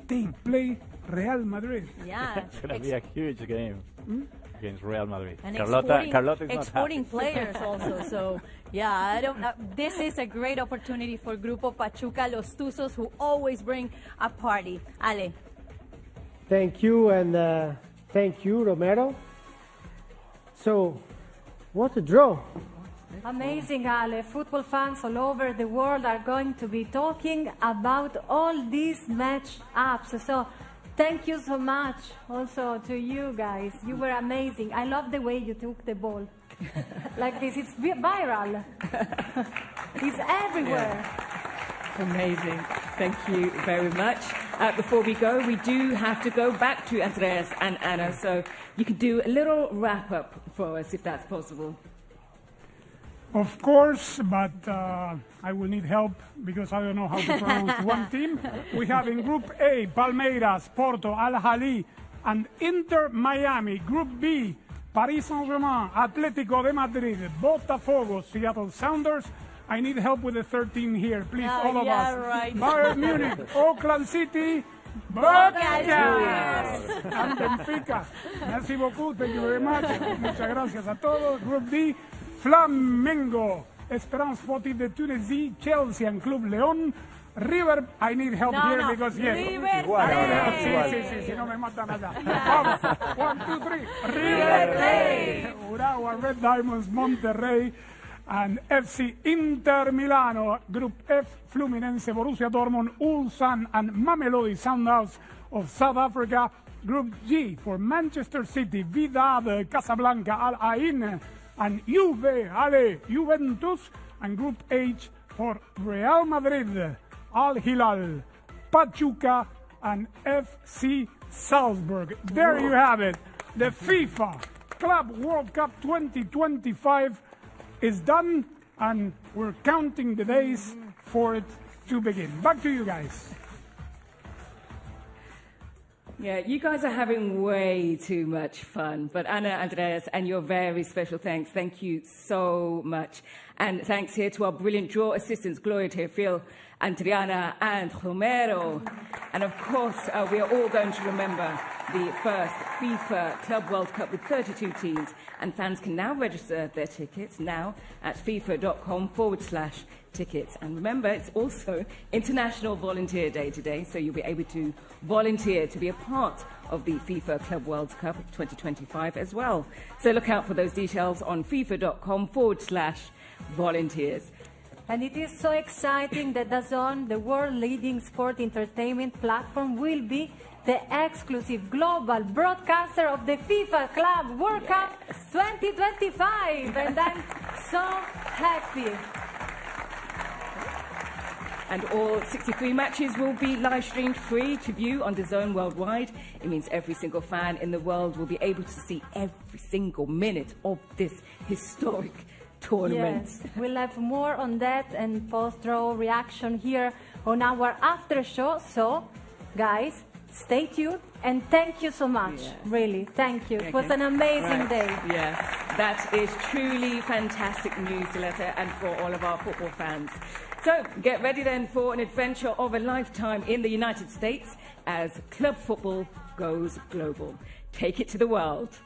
Speaker 11: They play Real Madrid.
Speaker 8: Yeah.
Speaker 4: It's going to be a huge game against Real Madrid.
Speaker 8: And
Speaker 4: Carlota is
Speaker 8: exporting
Speaker 4: not
Speaker 8: players also. So, yeah, this is a great opportunity for Grupo Pachuca, Los Tuzos, who always bring a party. Ale.
Speaker 6: Thank you, and thank you, Romero. So, what a draw.
Speaker 14: Amazing, Ale. Football fans all over the world are going to be talking about all these match-ups. So, thank you so much also to you guys. You were amazing. I love the way you took the ball. Like this, it's viral. It's everywhere.
Speaker 3: Yeah. Amazing. Thank you very much. Before we go, we do have to go back to Andreas and Anna, so you could do a little wrap-up for us, if that's possible.
Speaker 11: Of course, but I will need help because I don't know how to pronounce one team. We have in Group A, Palmeiras, Porto, Al Ahly, and Inter Miami. Group B, Paris Saint-Germain, Atlético de Madrid, Botafogo, Seattle Sounders. I need help with the 13 here, please, all of us.
Speaker 8: Right.
Speaker 11: Bayern Munich, Oakland City, Boca Juniors, and Benfica. Merci beaucoup, thank you very much. Muchas gracias a todos. Group D, Flamengo, Espérance Sportive de Tunisie, Chelsea and Club León. River, I need help here because yes.
Speaker 8: River
Speaker 11: Sí, no me matan allá. Vamos, 1, 2, 3. River Plate. Urawa Red Diamonds, Monterrey, and FC Inter Milano. Group F, Fluminense, Borussia Dortmund, Ulsan, and Mamelodi Sundowns of South Africa. Group G for Manchester City, Wydad, Casablanca, Al Ain, and Juventus. And Group H for Real Madrid, Al Hilal, Pachuca, and FC Salzburg. There you have it. The FIFA Club World Cup 2025 is done, and we're counting the days for it to begin. Back to you guys.
Speaker 3: Yeah, you guys are having way too much fun. But Ana, Andreas, and your very special thanks. Thank you so much. And thanks here to our brilliant draw assistants, Gloria Teofil, Adriana, and Romero. And of course, we are all going to remember the first FIFA Club World Cup with 32 teams. And fans can now register their tickets now at fifa.com/tickets. And remember, it's also International Volunteer Day today, so you'll be able to volunteer to be a part of the FIFA Club World Cup 2025 as well. So look out for those details on fifa.com/volunteers.
Speaker 14: And it is so exciting that DAZN, the world-leading sport entertainment platform, will be the exclusive global broadcaster of the FIFA Club World Cup 2025. And I'm so happy.
Speaker 3: And all 63 matches will be live-streamed free to view on DAZN worldwide. It means every single fan in the world will be able to see every single minute of this historic tournament.
Speaker 14: Yes, we'll have more on that and post-draw reaction here on our after show. So, guys, stay tuned and thank you so much. Yes. Really, thank you. It was an amazing day.
Speaker 3: Yes, that is truly fantastic news, Diletta, and for all of our football fans. So, get ready then for an adventure of a lifetime in the United States as club football goes global. Take it to the world.